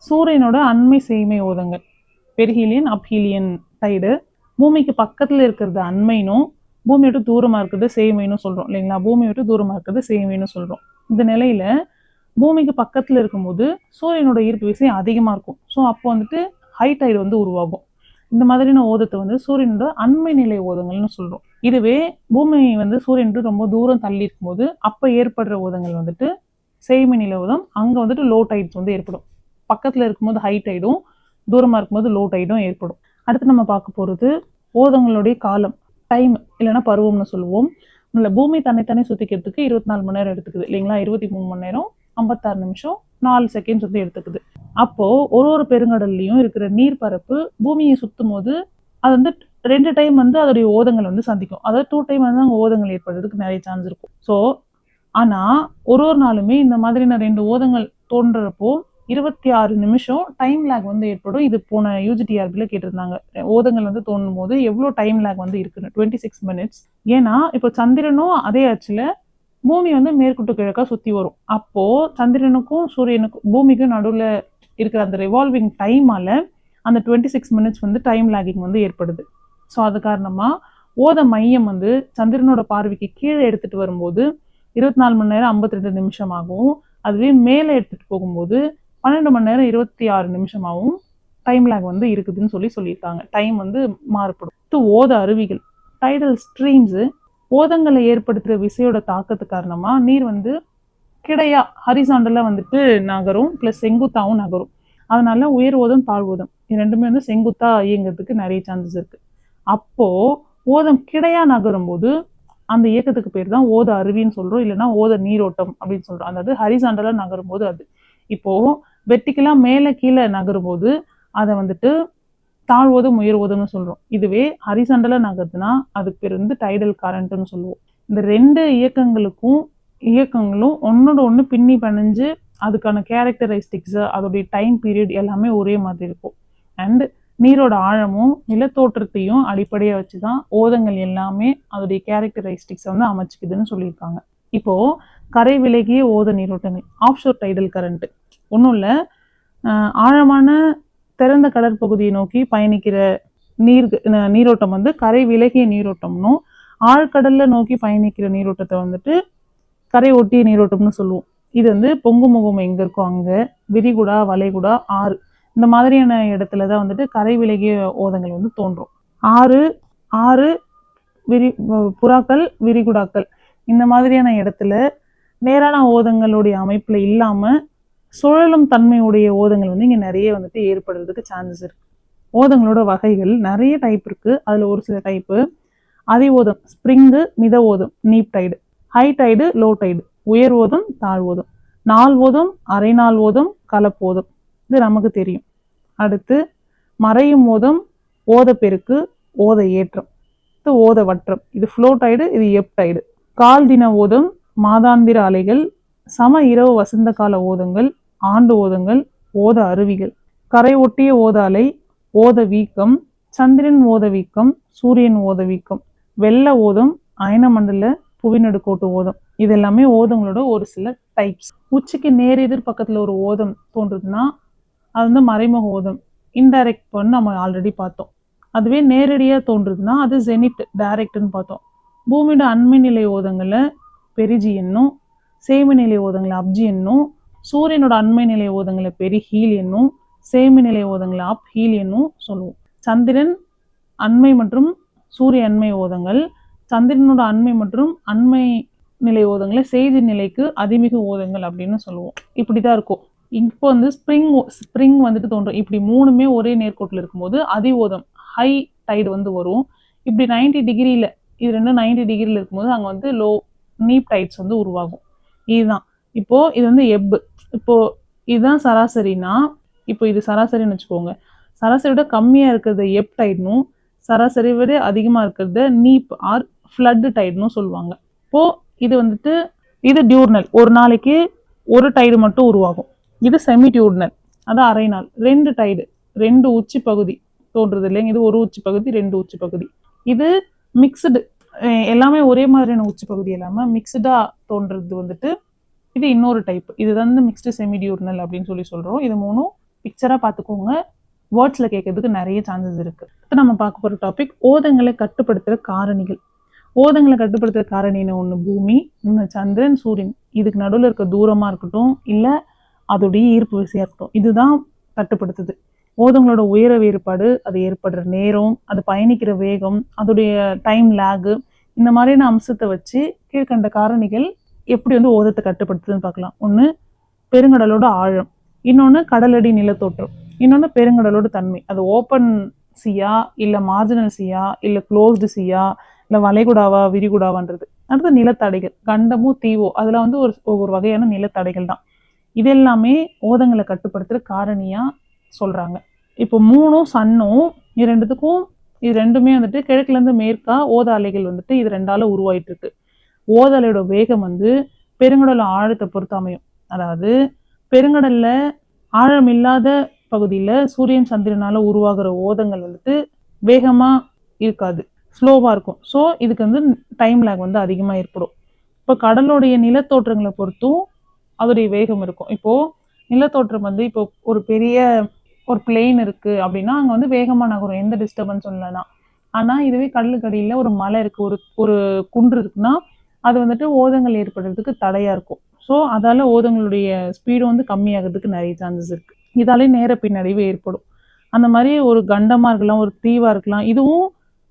சூரியனோட அண்மை செய்மை ஓதங்கள், பெர்ஹீலியன் அப்ஹீலியன் டைடு. பூமிக்கு பக்கத்துல இருக்கிறது அண்மைனும் பூமி விட்டு தூரமா இருக்கிறது சேமைன்னு சொல்றோம் இல்லைங்களா. பூமி விட்டு தூரமா இருக்கிறது சேமைன்னு சொல்றோம். இந்த நிலையில பூமிக்கு பக்கத்துல இருக்கும்போது சூரியனோட ஈர்ப்பு விசை அதிகமா இருக்கும். ஸோ அப்போ வந்துட்டு ஹை டைடு வந்து உருவாகும். இந்த மாதிரியான ஓதத்தை வந்து சூரியனோட அண்மை நிலை ஓதங்கள்னு சொல்றோம். இதுவே பூமி வந்து சூரியன் ரொம்ப தூரம் தள்ளி இருக்கும்போது அப்ப ஏற்படுற ஓதங்கள் வந்துட்டு சேய்மை நிலை ஓதம். அங்க வந்துட்டு லோ டைட்ஸ் வந்து ஏற்படும். பக்கத்துல இருக்கும்போது ஹை டைடும், தூரமா இருக்கும்போது லோ டைடும் ஏற்படும். அடுத்து நம்ம பார்க்க போறது ஓதங்களுடைய காலம், டைம் இல்லைன்னா பருவம்னு சொல்லுவோம். பூமி தன்னைத்தானே சுத்திக்கிறதுக்கு 24 மணி நேரம் எடுத்துக்குது இல்லைங்களா. 23 மணி நேரம் 56 நிமிஷம் 4 செகண்ட்ஸ் வந்து எடுத்துக்குது. அப்போ ஒரு பெருங்கடல்லையும் இருக்கிற நீர் பரப்பு பூமியை சுத்தும் போது அது வந்து 2 டைம் வந்து அதோடைய ஓதங்கள் வந்து சந்திக்கும். அதாவது 2 டைம் வந்து அங்கே ஓதங்கள் ஏற்படுறதுக்கு நிறைய சான்ஸ் இருக்கும். ஸோ ஆனா ஒரு நாளுமே இந்த மாதிரியான 2 ஓதங்கள் தோன்றப்போ 26 நிமிஷம் டைம் லேக் வந்து ஏற்படும். இது போன யூஜிடிஆர்பில கேட்டிருந்தாங்க, ஓதங்கள் வந்து தோன்றும் போது எவ்வளோ டைம் லேக் வந்து இருக்குன்னு. 26 மினிட்ஸ். ஏன்னா இப்போ சந்திரனும் அதே ஆச்சுல பூமி வந்து மேற்குட்டு கிழக்கா சுத்தி வரும். அப்போ சந்திரனுக்கும் சூரியனுக்கும் பூமிக்கும் நடுவுல இருக்கிற அந்த ரிவால்விங் டைமால அந்த 26 மினிட்ஸ் வந்து டைம் லேகிங் வந்து ஏற்படுது. ஸோ அது காரணமா ஓத மையம் வந்து சந்திரனோட பார்வைக்கு கீழே எடுத்துட்டு வரும்போது 24 மணி நேரம் 52 நிமிஷம் ஆகும். அதுவே மேலே எடுத்துட்டு போகும்போது 12 மணி நேரம் 26 நிமிஷமாகவும் டைம் லேக் வந்து இருக்குதுன்னு சொல்லியிருக்காங்க. டைம் வந்து மாறுபடும். ஓத அருவிகள், டைடல் ஸ்ட்ரீம்ஸ், ஓதங்களை ஏற்படுத்துற விசையோட தாக்கத்து காரணமா நீர் வந்து கிடையா ஹரிசாண்டலா வந்துட்டு நகரும், பிளஸ் செங்குத்தாவும் நகரும். அதனால உயர் ஓதம் தாழ்வோதம் இது ரெண்டுமே வந்து செங்குத்தா இயங்கிறதுக்கு நிறைய சான்சஸ் இருக்கு. அப்போ ஓதம் கிடையா நகரும் போது அந்த இயக்கத்துக்கு பேர் தான் ஓத அருவின்னு சொல்றோம், இல்லைன்னா ஓத நீரோட்டம் அப்படின்னு சொல்றோம். அதாவது ஹரிசாண்டலா நகரும் போது அது. இப்போ வெர்டிகலா மேல கீழே நகரும் போது அதை வந்துட்டு தாழ்வோதம் உயர் ஓதம்னு சொல்றோம். இதுவே ஹரிசாண்டலா நகருதுன்னா அதுக்கு பேர் வந்து டைடல் கரண்ட்னு சொல்லுவோம். இந்த 2 இயக்கங்களும் ஒன்னோட ஒண்ணு பின்னி பணிஞ்சு அதுக்கான கேரக்டரிஸ்டிக்ஸ், அதோடைய டைம் பீரியட் எல்லாமே ஒரே மாதிரி இருக்கும். அண்ட் நீரோட ஆழமும் நிலத்தோற்றத்தையும் அடிப்படையா வச்சுதான் ஓதங்கள் எல்லாமே அதோடைய கேரக்டரிஸ்டிக்ஸை வந்து அமைச்சுக்குதுன்னு சொல்லியிருக்காங்க. இப்போ கரை விலகிய ஓத நீரோட்டங்கள், ஆஃப்ஷோர் டைடல் கரண்ட். ஒன்றும் இல்லை, ஆழமான திறந்த கடற்பகுதியை நோக்கி பயணிக்கிற நீரோட்டம் வந்து கரை விலகிய நீரோட்டம்னும், ஆழ்கடல்ல நோக்கி பயணிக்கிற நீரோட்டத்தை வந்துட்டு கரை ஒட்டிய நீரோட்டம்னு சொல்லுவோம். இது வந்து பொங்கு முகம் எங்க இருக்கோ அங்க, விரிகுடா, வளைகுடா, ஆறு இந்த மாதிரியான இடத்துலதான் வந்துட்டு கரை விலகிய ஓதங்கள் வந்து தோன்றும். ஆறு புறாக்கள், விரிகுடாக்கள் இந்த மாதிரியான இடத்துல நேரான ஓதங்களுடைய அமைப்புல இல்லாம சுழலும் தன்மையுடைய ஓதங்கள் வந்து இங்க நிறைய வந்துட்டு ஏற்படுறதுக்கு சான்சஸ் இருக்கு. ஓதங்களோட வகைகள் நிறைய டைப் இருக்கு. அதுல ஒரு சில டைப்பு அதி ஓதம் ஸ்ப்ரிங்கு, மித ஓதம் neap tide, high tide low tide, உயர் ஓதம் தாழ் ஓதம், நாள் ஓதம் அரை நாள் ஓதம் கலப்போதம். இது நமக்கு தெரியும். அடுத்து மறையும் ஓதம், ஓத பெருக்கு, ஓத ஏற்றம், இது ஓத வற்றம். இது ஃப்ளோ டைடு, இது எப் டைடு. கால் தின ஓதம், மாதாந்திர அலைகள், சம இரவு வசந்த கால ஓதங்கள், ஆண்டு ஓதங்கள், ஓத அருவிகள், கரை ஒட்டிய ஓத அலை, ஓத வீக்கம், சந்திரன் ஓத வீக்கம், சூரியன் ஓத வீக்கம், வெள்ள ஓதம், அயனமண்டல புவிநடுக்கோட்டு ஓதம். இது எல்லாமே ஓதங்களோட ஒரு சில டைப்ஸ். உச்சிக்கு நேர் எதிர் பக்கத்துல ஒரு ஓதம் தோன்றுதுன்னா அது வந்து மறைமுக ஓதம். இன்டைரக்ட் பண்ணி நம்ம ஆல்ரெடி பார்த்தோம். அதுவே நேரடியா தோன்றுதுன்னா அது ஜெனிட் டைரக்ட்னு பார்த்தோம். பூமியோட அண்மை நிலை ஓதங்களை பெரிஜி என்னும், சேமி நிலை ஓதங்களை அப்ஜி என்னும், சூரியனோட அண்மை நிலை ஓதங்களை பெரி ஹீல் என்னும், சேமி நிலை ஓதங்களை அப் ஹீல் என்னும் சொல்லுவோம். சந்திரன் அண்மை மற்றும் சூரிய அண்மை ஓதங்கள், சந்திரனோட அண்மை மற்றும் அண்மை நிலை ஓதங்களை செய்தி நிலைக்கு அதிமிகு ஓதங்கள் அப்படின்னு சொல்லுவோம். இப்படிதான் இருக்கும். இப்போ வந்து ஸ்ப்ரிங் வந்துட்டு தோன்றும். இப்படி மூணுமே ஒரே நேர்கோட்டில் இருக்கும்போது அதி ஓதம் ஹை டைடு வந்து வரும். இப்படி 90 டிகிரியில், இது ரெண்டும் 90 டிகிரியில் இருக்கும்போது அங்கே வந்து லோ நீப் டைட்ஸ் வந்து உருவாகும். இதுதான். இப்போ இது வந்து எப். இப்போ இதுதான் சராசரினா, இப்போ இது சராசரின்னு வச்சுக்கோங்க. சராசரி விட கம்மியாக இருக்கிறது எப் டைட்னும், சராசரி விட அதிகமாக இருக்கிறது நீப் ஆர் ஃப்ளட் டைட்னும் சொல்லுவாங்க. இப்போ இது வந்துட்டு இது டியூர்னல், ஒரு நாளைக்கு ஒரு டைடு மட்டும் உருவாகும். இது செமி டியூர்னல், அதான் அரை நாள். 2 டைடு, 2 உச்சி பகுதி தோன்றுறது இல்லைங்க. இது ஒரு உச்சி பகுதி, 2 உச்சி பகுதி. இது மிக்சடு, எல்லாமே ஒரே மாதிரியான உச்சி பகுதி இல்லாமல் மிக்சடா தோன்றது வந்துட்டு இது இன்னொரு டைப். இது வந்து மிக்ஸ்டு செமி டியூர்னல் அப்படின்னு சொல்லி சொல்றோம். இது மூணும் பிக்சரா பார்த்துக்கோங்க. வேர்ட்ஸ்ல கேட்கறதுக்கு நிறைய சான்சஸ் இருக்கு. இப்போ நம்ம பார்க்க போற டாபிக் ஓதங்களை கட்டுப்படுத்துற காரணிகள். ஓதங்களை கட்டுப்படுத்துற காரணின்னு ஒன்று பூமி, இன்னொன்று சந்திரன், சூரியன். இதுக்கு நடுவில் இருக்க தூரமா இருக்கட்டும், இல்லை அதோடைய ஈர்ப்பு விசையா இருக்கட்டும், இதுதான் கட்டுப்படுத்துது. ஓதங்களோட உயர வேறுபாடு, அது ஏற்படுற நேரம், அது பயணிக்கிற வேகம், அதோடைய டைம் லேகு, இந்த மாதிரியான அம்சத்தை வச்சு கீழ்கண்ட காரணிகள் எப்படி வந்து ஓதத்தை கட்டுப்படுத்துதுன்னு பார்க்கலாம். ஒன்று பெருங்கடலோட ஆழம், இன்னொன்று கடலடி நிலத்தோற்றம், இன்னொன்று பெருங்கடலோட தன்மை. அது ஓப்பன் சீயா, இல்லை மார்ஜினல் சீயா, இல்லை க்ளோஸ்டு சீயா, இல்லை வளைகுடாவா விரிகுடாவான்றது. அடுத்து நிலத்தடைகள், கண்டமோ தீவோ, அதில் வந்து ஒரு வகையான நிலத்தடைகள் தான். இது எல்லாமே ஓதங்களை கட்டுப்படுத்துகிற காரணியா சொல்றாங்க. இப்போ மூணும் சன்னும் இது ரெண்டுமே வந்துட்டு கிழக்குலேருந்து மேற்கா ஓத அலைகள் வந்துட்டு இது ரெண்டால உருவாயிட்டு இருக்கு. ஓத அலையோட வேகம் வந்து பெருங்கடல் ஆழத்தை பொறுத்து அமையும். அதாவது பெருங்கடல்ல ஆழம் இல்லாத பகுதியில சூரியன் சந்திரனால உருவாகிற ஓதங்கள் வந்துட்டு வேகமா இருக்காது, ஸ்லோவா இருக்கும். ஸோ இதுக்கு வந்து டைம் லேக் வந்து அதிகமாக ஏற்படும். இப்போ கடலுடைய நிலத்தோற்றங்களை பொறுத்தும் அதோடைய வேகம் இருக்கும். இப்போ நிலத்தோற்றம் வந்து இப்போ ஒரு பெரிய ஒரு பிளெயின் இருக்கு அப்படின்னா அங்கே வந்து வேகமாக நகரும், எந்த டிஸ்டர்பன்ஸும் இல்லைன்னா. ஆனால் இதுவே கடலுக்கு அடியில் ஒரு மலை இருக்கு, ஒரு குன்று இருக்குன்னா அது வந்துட்டு ஓதங்கள் ஏற்படுறதுக்கு தடையா இருக்கும். ஸோ அதால ஓதங்களுடைய ஸ்பீடும் வந்து கம்மியாகிறதுக்கு நிறைய சான்சஸ் இருக்கு. இதாலே நேர பின்னடைவு ஏற்படும். அந்த மாதிரி ஒரு கண்டமா இருக்கலாம், ஒரு தீவா இருக்கலாம், இதுவும்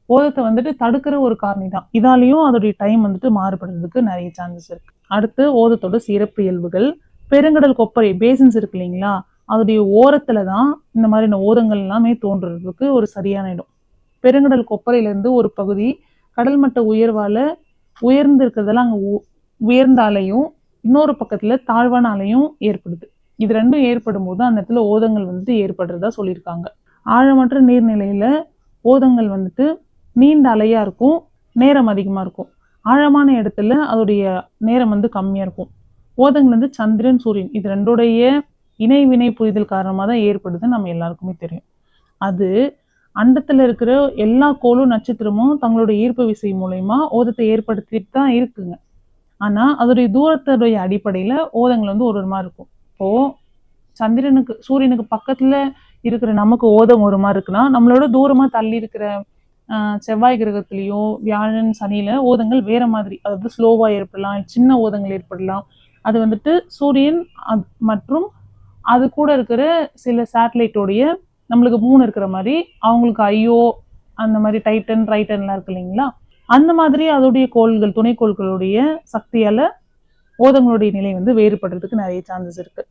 ஓதத்தை வந்துட்டு தடுக்கிற ஒரு காரணி தான். இதாலையும் அதோடைய டைம் வந்துட்டு மாறுபடுறதுக்கு நிறைய சான்சஸ் இருக்கு. அடுத்து ஓதத்தோட சிறப்பு இயல்புகள். பெருங்கடல் கொப்பரை பேசின்ஸ் இருக்கு இல்லைங்களா, அதோடைய ஓரத்துல தான் இந்த மாதிரியான ஓதங்கள் எல்லாமே தோன்றுறதுக்கு ஒரு சரியான இடம். பெருங்கடல் கொப்பரையிலேருந்து ஒரு பகுதி கடல் மட்ட உயர்வால உயர்ந்து இருக்கிறதெல்லாம் அங்கே உயர்ந்த அலையும், இன்னொரு பக்கத்துல தாழ்வான அலையும் ஏற்படுது. இது ரெண்டும் ஏற்படும் போது அந்த இடத்துல ஓதங்கள் வந்துட்டு ஏற்படுறதா சொல்லியிருக்காங்க. ஆழமற்ற நீர்நிலையில ஓதங்கள் வந்துட்டு நீண்ட அலையா இருக்கும், நேரம் அதிகமா இருக்கும். ஆழமான இடத்துல அதோடைய நேரம் வந்து கம்மியா இருக்கும். ஓதங்கள் வந்து சந்திரன், சூரியன் இது ரெண்டோடைய இணை வினை புரிதல் காரணமாக தான் ஏற்படுதுன்னு நம்ம எல்லாருக்குமே தெரியும். அது அண்டத்துல இருக்கிற எல்லா கோளும் நட்சத்திரமும் தங்களோட ஈர்ப்பு விசை மூலயமா ஓதத்தை ஏற்படுத்திட்டு தான் இருக்குங்க. ஆனா அதோடைய தூரத்துடைய அடிப்படையில ஓதங்கள் வந்து ஒரு மாதிரி இருக்கும். இப்போ சூரியனுக்கு பக்கத்துல இருக்கிற நமக்கு ஓதம் ஒரு மாதிரி இருக்குன்னா, நம்மளோட தூரமா தள்ளி இருக்கிற செவ்வாய் கிரகத்திலேயோ வியாழன் சனியில ஓதங்கள் வேற மாதிரி, அதாவது ஸ்லோவா ஏற்படலாம், சின்ன ஓதங்கள் ஏற்படலாம். அது வந்துட்டு சூரியன் மற்றும் அது கூட இருக்கிற சில சேட்டலைட்டோடைய, நம்மளுக்கு 3 இருக்கிற மாதிரி அவங்களுக்கு ஐயோ அந்த மாதிரி டைட்டன் ரைட்டன்லாம் இருக்கு இல்லைங்களா, அந்த மாதிரி அதோடைய கோள்கள் துணைக்கோள்களுடைய சக்தியால ஓதங்களுடைய நிலை வந்து வேறுபடுறதுக்கு நிறைய சான்சஸ் இருக்கு.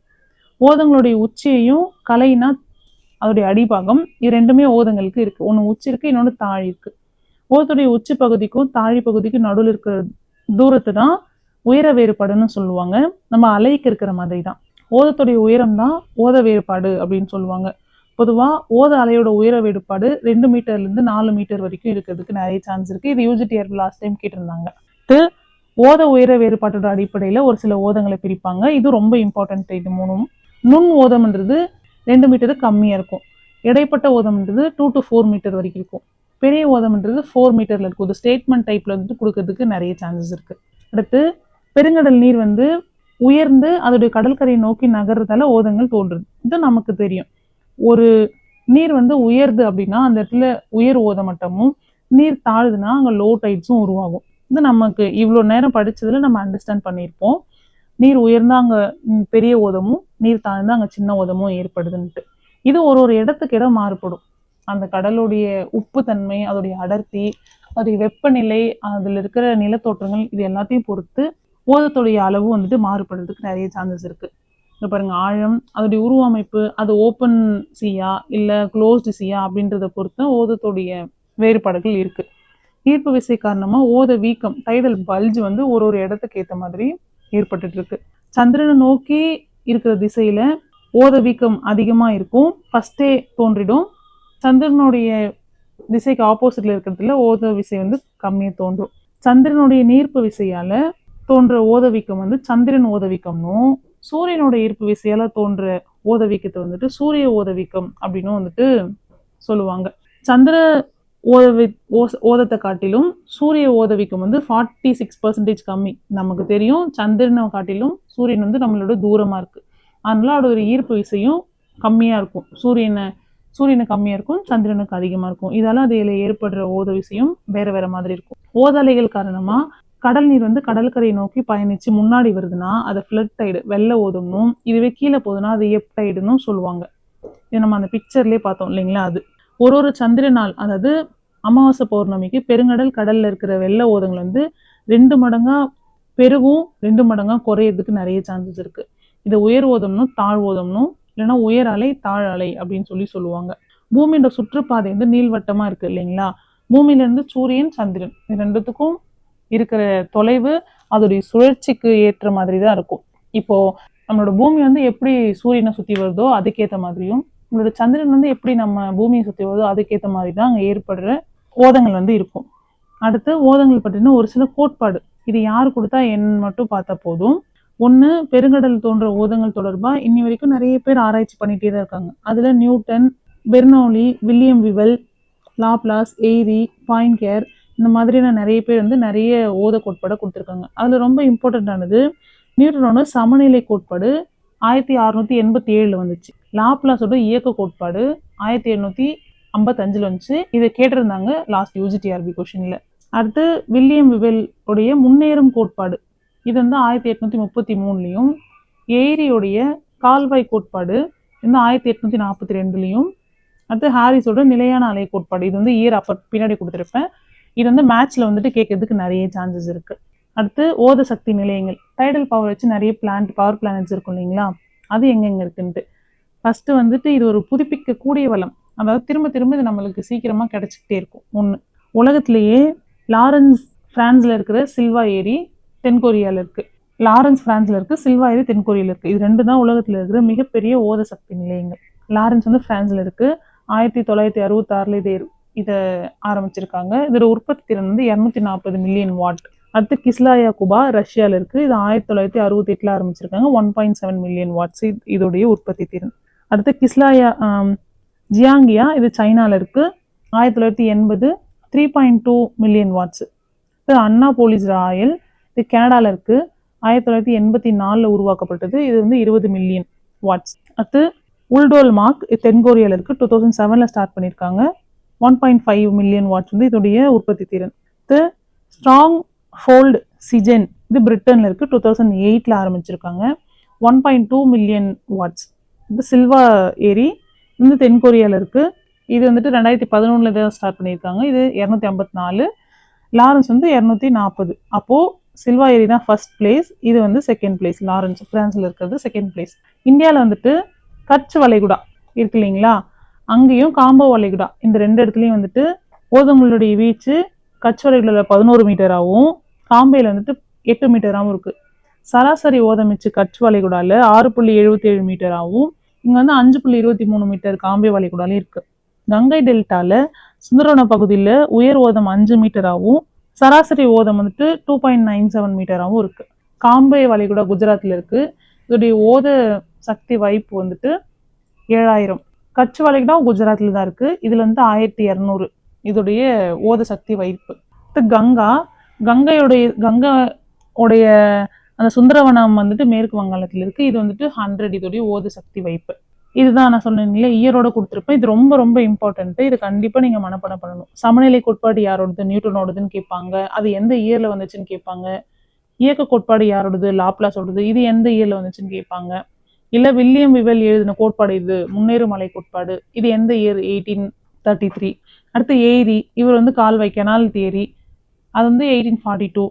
ஓதங்களுடைய உச்சியையும் கலைனா அதோடைய அடிபாகம், இது ரெண்டுமே ஓதங்களுக்கு இருக்கு. ஒன்று உச்சி இருக்கு, இன்னொன்று தாழ் இருக்கு. ஓதத்துடைய உச்சி பகுதிக்கும் தாழி பகுதிக்கும் நடுவில் இருக்கிற தூரத்தை தான் உயர வேறுபாடுன்னு சொல்லுவாங்க. நம்ம அலைக்கு இருக்கிற மாதிரி தான். ஓதத்துடைய உயரம் தான் ஓத வேறுபாடு அப்படின்னு சொல்லுவாங்க. பொதுவா ஓத அலையோட உயர வேறுபாடு 2 மீட்டர்ல இருந்து 4 மீட்டர் வரைக்கும் இருக்கிறதுக்கு நிறைய சான்ஸ் இருக்கு. இது யூஜிடிஆர் லாஸ்ட் டைம் கேட்டிருந்தாங்க. ஓத உயர வேறுபாட்டோட அடிப்படையில ஒரு சில ஓதங்களை பிரிப்பாங்க. இது ரொம்ப இம்பார்ட்டன்ட். இது மூணும். நுண் ஓதம்ன்றது 2 மீட்டர் கம்மியா இருக்கும். இடைப்பட்ட ஓதம்ன்றது 2 to 4 மீட்டர் வரைக்கும் இருக்கும். பெரிய ஓதம்ன்றது 4 மீட்டர்ல இருக்கும். இது ஸ்டேட்மெண்ட் டைப்ல வந்துட்டு கொடுக்கறதுக்கு நிறைய சான்சஸ் இருக்கு. அடுத்து பெருங்கடல் நீர் வந்து உயர்ந்து அதோடைய கடற்கரையை நோக்கி நகர்றதால ஓதங்கள் தோன்றுது. இது நமக்கு தெரியும். ஒரு நீர் வந்து உயருது அப்படின்னா அந்த இடத்துல உயர் ஓத மட்டமும், நீர் தாழுதுன்னா அங்க லோ டைட்ஸும் உருவாகும். இது நமக்கு இவ்வளோ நேரம் படிச்சதுல நம்ம அண்டர்ஸ்டாண்ட் பண்ணியிருப்போம். நீர் உயர்ந்தா அங்க பெரிய ஓதமும், நீர் தாழ்ந்தா அங்க சின்ன ஓதமும் ஏற்படுதுன்ட்டு. இது ஒரு ஒரு இடத்துக்கு இடம் மாறுபடும். அந்த கடலுடைய உப்பு தன்மை, அதோடைய அடர்த்தி, அதோடைய வெப்பநிலை, அதுல இருக்கிற நிலத்தோற்றங்கள், இது எல்லாத்தையும் பொறுத்து ஓதத்துடைய அளவு வந்துட்டு மாறுபடுறதுக்கு நிறைய சான்சஸ் இருக்கு. இங்க பாருங்க, ஆழம், அதோடைய உருவமைப்பு, அது ஓப்பன் சீயா இல்ல க்ளோஸ்டு சீயா அப்படின்றத பொறுத்து ஓதத்துடைய வேறுபாடுகள் இருக்கு. ஈர்ப்பு விசை காரணமா ஓத வீக்கம், டைடல் பல்ஜ் வந்து ஒரு ஒரு இடத்துக்கு ஏற்ற மாதிரி ஏற்பட்டுட்டு இருக்கு. சந்திரனை நோக்கி இருக்கிற திசையில ஓத வீக்கம் அதிகமா இருக்கும், ஃபர்ஸ்டே தோன்றிடும். சந்திரனுடைய திசைக்கு ஆப்போசிட்ல இருக்கிறதுல ஓத விசை வந்து கம்மியா தோன்றும். சந்திரனுடைய நீர்ப்பு விசையால தோன்ற ஓத வீக்கம் வந்து சந்திரன் ஓத வீக்கம்னும், சூரியனோட ஈர்ப்பு விசையால தோன்ற ஓத வீக்கத்தை வந்துட்டு சூரிய ஓத வீக்கம் அப்படின்னு வந்துட்டு சொல்லுவாங்க. சந்திர ஓதத்தை காட்டிலும் சூரிய ஓத வீக்கம் வந்து 46% கம்மி. நமக்கு தெரியும் சந்திரனை காட்டிலும் சூரியன் வந்து நம்மளோட தூரமா இருக்கு. அதனால அதோட ஈர்ப்பு விசையும் கம்மியா இருக்கும். சூரியனுக்கு கம்மியா இருக்கும், சந்திரனுக்கு அதிகமா இருக்கும். இதெல்லாம் அதுல ஏற்படுற ஓத விசையும் வேற வேற மாதிரி இருக்கும். ஓதலைகள் காரணமா கடல் நீர் வந்து கடற்கரையை நோக்கி பயணிச்சு முன்னாடி வருதுன்னா அதை ஃப்ளட் டைடு, வெள்ள ஓதம்னும், இதுவே கீழே போகுதுன்னா அது எப் டைடுன்னு சொல்லுவாங்க. இது நம்ம அந்த பிக்சர்லயே பார்த்தோம் இல்லைங்களா? அது ஒரு ஒரு சந்திர நாள், அதாவது அமாவாசை பௌர்ணமிக்கு பெருங்கடல் கடல்ல இருக்கிற வெள்ள ஓதங்கள் வந்து 2 மடங்கா பெருகும், 2 மடங்கா குறையறதுக்கு நிறைய சான்சஸ் இருக்கு. இதை உயர் ஓதம்னும் தாழ் ஓதம்னும், இல்லைன்னா உயர் அலை தாழ் அலை அப்படின்னு சொல்லுவாங்க. பூமியோட சுற்றுப்பாதை வந்து நீள்வட்டமா இருக்கு இல்லைங்களா? பூமியில இருந்து சூரியன், சந்திரன் இது ரெண்டுத்துக்கும் இருக்கிற தொலைவு அதோடைய சுழற்சிக்கு ஏற்ற மாதிரி தான் இருக்கும். இப்போ நம்மளோட பூமி வந்து எப்படி சூரியனை சுத்தி வருதோ அதுக்கேற்ற மாதிரியும், நம்மளோட சந்திரன் வந்து எப்படி நம்ம பூமியை சுத்தி வருதோ அதுக்கேற்ற மாதிரி தான் அங்க ஏற்படுற ஓதங்கள் வந்து இருக்கும். அடுத்து ஓதங்கள் பற்றின ஒரு சில கோட்பாடு. இது யாரு கொடுத்தா என்னன்னு மட்டும் பார்த்தா போதும். ஒண்ணு, பெருங்கடல் தோன்ற ஓதங்கள் தொடர்பா இன்னி வரைக்கும் நிறைய பேர் ஆராய்ச்சி பண்ணிட்டே தான் இருக்காங்க. அதுல நியூட்டன், பெர்னௌலி, வில்லியம் விவல், லாப்லாஸ், எய்ரி, பாயின்கேர், இந்த மாதிரியான நிறைய பேர் வந்து நிறைய ஓத கோட்பாடை கொடுத்துருக்காங்க. அதுல ரொம்ப இம்பார்ட்டன்டானது நியூட்டனோட சமநிலை கோட்பாடு 1687 வந்துச்சு. லாப்லாஸோட இயக்க கோட்பாடு 1755 வந்துச்சு. இதை கேட்டிருந்தாங்க லாஸ்ட் யூஜிடிஆர்பி கொஸ்டின்ல. அடுத்து வில்லியம் விவல் உடைய முன்னேறும் கோட்பாடு, இது வந்து 1833லயும், எய்ரியோடைய கால்வாய் கோட்பாடு இந்த 1842லயும், அடுத்து ஹாரிஸோட நிலையான அலை கோட்பாடு, இது வந்து இயர் அப்ப பின்னாடி கொடுத்துருப்பேன். இது வந்து மேட்ச்ல வந்துட்டு கேட்கறதுக்கு நிறைய சான்சஸ் இருக்கு. அடுத்து ஓத சக்தி நிலையங்கள், டைடல் பவர் வச்சு நிறைய பவர் பிளானட்ஸ் இருக்கும் இல்லைங்களா? அது எங்கெங்க இருக்குன்ட்டு. ஃபர்ஸ்ட் வந்துட்டு இது ஒரு புதுப்பிக்கக்கூடிய வளம், அதாவது திரும்ப திரும்ப இது நம்மளுக்கு சீக்கிரமா கிடைச்சிக்கிட்டே இருக்கும். ஒண்ணு, உலகத்திலேயே லாரன்ஸ் பிரான்ஸ்ல இருக்கிற சில்வா ஏரி தென்கொரியால இருக்கு. லாரன்ஸ் பிரான்ஸ்ல இருக்கு, சில்வா ஏரி தென்கொரியால இருக்கு. இது ரெண்டு தான் உலகத்துல இருக்கிற மிகப்பெரிய ஓத சக்தி நிலையங்கள். லாரன்ஸ் வந்து பிரான்ஸ்ல இருக்கு, 1966 இதை ஆரம்பிச்சிருக்காங்க. இதோட உற்பத்தி திறன் வந்து 240 மில்லியன் வாட். அடுத்து கிஸ்லாயா குபா ரஷ்யால இருக்கு, இது 1968 ஆரம்பிச்சிருக்காங்க, 1.7 மில்லியன் வாட்ஸ் இதோடைய உற்பத்தி திறன். அடுத்து கிஸ்லாயா ஜியாங்கியா, இது சைனால இருக்கு, 1980 3.2 மில்லியன் வாட்ஸ். அன்னாபோலிஸ் ராயல், இது கனடால இருக்கு, 1984 உருவாக்கப்பட்டது, இது வந்து 20 மில்லியன் வாட்ஸ். அடுத்து உல்டோல் மார்க் தென்கொரியால இருக்கு, 2007 ஸ்டார்ட் பண்ணியிருக்காங்க, 1.5 மில்லியன் வாட்ஸ் வந்து இதோடைய உற்பத்தி திறன். ஸ்ட்ராங் ஃபோல்டு சிஜென், இது பிரிட்டன்ல இருக்கு, 2008 ஆரம்பிச்சிருக்காங்க, 1.2 மில்லியன் வாட்ஸ். இது சில்வா ஏரி வந்து தென்கொரியால இருக்கு, இது வந்துட்டு 2011 தான் ஸ்டார்ட் பண்ணியிருக்காங்க, இது 254. லாரன்ஸ் வந்து 240. அப்போ சில்வா ஏரி தான் ஃபர்ஸ்ட் பிளேஸ், இது வந்து செகண்ட் பிளேஸ். லாரன்ஸ் பிரான்ஸ்ல இருக்கிறது செகண்ட் பிளேஸ். இந்தியாவில் வந்துட்டு கட்ச் வளைகுடா இருக்கு இல்லைங்களா, அங்கேயும் காம்போ வளைகுடா, இந்த ரெண்டு இடத்துலையும் வந்துட்டு ஓதங்களுடைய வீச்சு கட்ச் வளைகுடாவில் 11 மீட்டராகவும் காம்பேல வந்துட்டு 8 மீட்டராகவும் இருக்குது. சராசரி ஓதமிச்சு கட்ச் வளைகுடாவில் 6.77 மீட்டராகவும் இங்கே வந்து 5.23 மீட்டர் காம்பே வளைகுடாலையும் இருக்குது. கங்கை டெல்டாவில் சுந்தரவன பகுதியில் உயர் ஓதம் 5 மீட்டராகவும் சராசரி ஓதம் வந்துட்டு 2.97 மீட்டராகவும் இருக்குது. காம்பே வளைகுடா குஜராத்தில் இருக்குது. இதோடைய ஓத சக்தி வாய்ப்பு வந்துட்டு 7000. கட்ச் வளைகுடா குஜராத்தில் தான் இருக்குது. இதில் வந்து 1200 இதோடைய ஓத சக்தி வாய்ப்பு. கங்கையோடைய அந்த சுந்தரவனம் வந்துட்டு மேற்கு வங்காளத்தில் இருக்குது. இது வந்துட்டு 100 இதோடைய ஓத சக்தி வாய்ப்பு. இதுதான் நான் சொன்னேன்ல, இயரோட கொடுத்துருப்பேன். இது ரொம்ப ரொம்ப இம்பார்ட்டன்ட்டு. இது கண்டிப்பாக நீங்கள் மனப்பாடம் பண்ணணும். சமநிலை கோட்பாடு யாரோடது? நியூட்டனோடதுன்னு கேட்பாங்க. அது எந்த இயரில் வந்துச்சுன்னு கேட்பாங்க. இயக்க கோட்பாடு யாரோடது? லாப்லாஸோடது. இது எந்த இயரில் வந்துச்சுன்னு கேட்பாங்க. இல்லை வில்லியம் விவல் எழுதின கோட்பாடு இது முன்னேறும் மலை கோட்பாடு. இது எந்த இயர்? 1833. அடுத்து ஏரி, இவர் வந்து கால்வாய் கெனால் தியரி, அது வந்து 1842.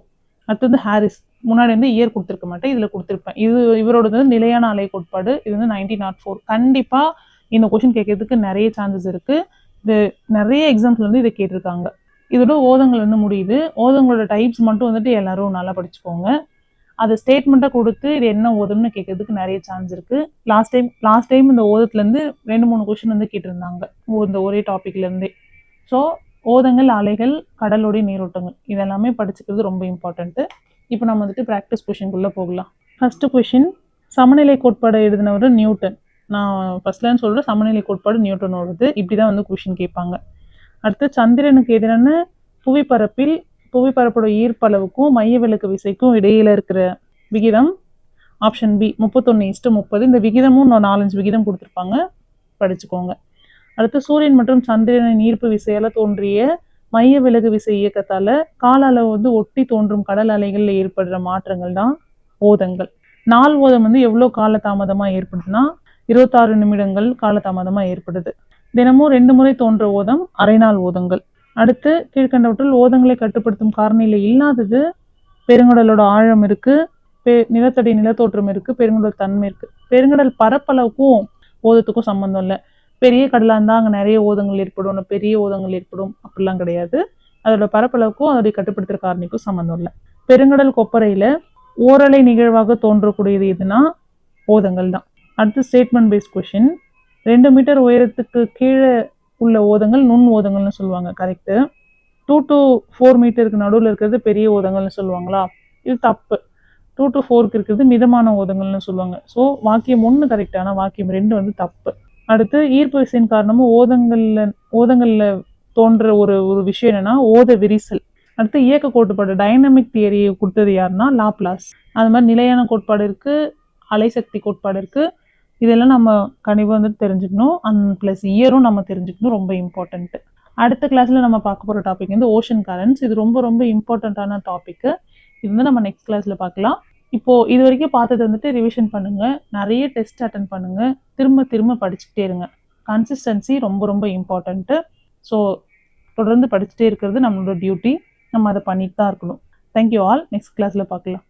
அடுத்து வந்து ஹாரிஸ், முன்னாடி வந்து இயர் கொடுத்துருக்க மாட்டேன், இதில் கொடுத்துருப்பேன். இவரோடது நிலையான அலை கோட்பாடு, இது வந்து 1904. கண்டிப்பாக இந்த கொஷின் கேட்கறதுக்கு நிறைய சான்சஸ் இருக்குது. இது நிறைய எக்ஸாம்ஸ்ல வந்து இதை கேட்டிருக்காங்க. இதோட ஓதங்கள் வந்து முடியுது. ஓதங்களோட டைப்ஸ் மட்டும் வந்துட்டு எல்லாரும் நல்லா படிச்சுக்கோங்க. அது ஸ்டேட்மெண்ட்டாக கொடுத்து இது என்ன ஓதம்னு கேட்கறதுக்கு நிறைய சான்ஸ் இருக்குது. லாஸ்ட் டைம் இந்த ஓதத்துலேருந்து 2-3 கொஷின் வந்து கேட்டிருந்தாங்க இந்த ஒரே டாப்பிக்லேருந்தே. ஸோ ஓதங்கள், அலைகள், கடலோடைய நீரோட்டங்கள் இதெல்லாமே படிச்சுக்கிறது ரொம்ப இம்பார்ட்டன்ட்டு. இப்போ நம்ம வந்துட்டு ப்ராக்டிஸ் கொஷின்குள்ளே போகலாம். ஃபஸ்ட்டு கொஷின், சமநிலை கோட்பாடு எழுதினவர் நியூட்டன். நான் ஃபர்ஸ்ட்லேன்னு சொல்கிறேன், சமநிலை கோட்பாடு நியூட்டனோடது. இப்படி தான் வந்து கொஷின் கேட்பாங்க. அடுத்து, சந்திரனுக்கு எதிரான புவிப்பரப்போட ஈர்ப்பளவுக்கும் மைய விலக்கு விசைக்கும் இடையில இருக்கிற விகிதம் ஆப்ஷன் பி 31:30. இந்த விகிதமும் 4-5 விகிதம் கொடுத்துருப்பாங்க, படிச்சுக்கோங்க. அடுத்து, சூரியன் மற்றும் சந்திரனின் ஈர்ப்பு விசையால தோன்றிய மைய விலகு விசை இயக்கத்தால கால அளவு வந்து ஒட்டி தோன்றும் கடல் அலைகள்ல ஏற்படுற மாற்றங்கள் தான் ஓதங்கள். நாள் ஓதம் வந்து எவ்வளோ காலதாமதமா ஏற்படுதுன்னா 26 நிமிடங்கள் காலதாமதமா ஏற்படுது. தினமும் 2 முறை தோன்ற ஓதம் அரைநாள் ஓதங்கள். அடுத்து, கீழ்கண்டவற்றில் ஓதங்களை கட்டுப்படுத்தும் காரணியில இல்லாதது பெருங்கடலோட ஆழம் இருக்கு, நிலத்தடி நிலத்தோற்றம் இருக்கு, பெருங்கடல் தன்மை இருக்கு. பெருங்கடல் பரப்பளவுக்கும் ஓதத்துக்கும் சம்பந்தம் இல்லை. பெரிய கடலாக இருந்தால் அங்கே நிறைய ஓதங்கள் ஏற்படும், பெரிய ஓதங்கள் ஏற்படும், அப்படிலாம் கிடையாது. அதோட பரப்பளவுக்கும் அதோடைய கட்டுப்படுத்துகிற காரணிக்கும் சம்மந்தம் இல்லை. பெருங்கடல் கொப்பரையில் ஓரலை நிகழ்வாக தோன்றக்கூடியது எதுனா ஓதங்கள் தான். அடுத்து, ஸ்டேட்மெண்ட் பேஸ்ட் கொஷின். 2 மீட்டர் உயரத்துக்கு கீழே உள்ள ஓதங்கள் நுண் ஓதங்கள்னு சொல்லுவாங்க, கரெக்டு. 2 to 4 மீட்டருக்கு நடுவில் இருக்கிறது பெரிய ஓதங்கள்னு சொல்லுவாங்களா? இது தப்பு. 2 to 4 இருக்கிறது மிதமான ஓதங்கள்னு சொல்லுவாங்க. ஸோ வாக்கியம் 1 கரெக்ட், ஆனால் வாக்கியம் 2 வந்து தப்பு. அடுத்து, ஈர்ப்பு விசையின் காரணமும் ஓதங்கள்ல தோன்ற ஒரு விஷயம் என்னன்னா ஓத விரிசல். அடுத்து, இயக்க கோட்பாடு டைனமிக் தியரியை கொடுத்தது யாருன்னா லாப்லாஸ். அது மாதிரி நிலையான கோட்பாடு இருக்கு, அலைசக்தி கோட்பாடு இருக்கு. இதெல்லாம் நம்ம கண்டிப்பாக வந்து தெரிஞ்சுக்கணும். ப்ளஸ் இயரும் நம்ம தெரிஞ்சுக்கணும், ரொம்ப இம்பார்ட்டன்ட்டு. அடுத்த கிளாஸ்ல நம்ம பார்க்க போகிற டாபிக் வந்து ஓஷன் கரண்ட்ஸ். இது ரொம்ப ரொம்ப இம்பார்ட்டண்ட்டான டாபிக். இது வந்து நம்ம நெக்ஸ்ட் கிளாஸ்ல பார்க்கலாம். இப்போ இது வரைக்கும் பார்த்தது வந்துட்டு ரிவிஷன் பண்ணுங்க, நிறைய டெஸ்ட் அட்டன் பண்ணுங்க, திரும்ப திரும்ப படிச்சுக்கிட்டே இருங்க. கன்சிஸ்டன்சி ரொம்ப ரொம்ப இம்பார்ட்டன்ட்டு. ஸோ தொடர்ந்து படிச்சுட்டே இருக்கிறது நம்மளோட டியூட்டி. நம்ம அதை பண்ணிட்டு தான் இருக்கணும். Thank you all. நெக்ஸ்ட் கிளாஸ்ல பார்க்கலாம்.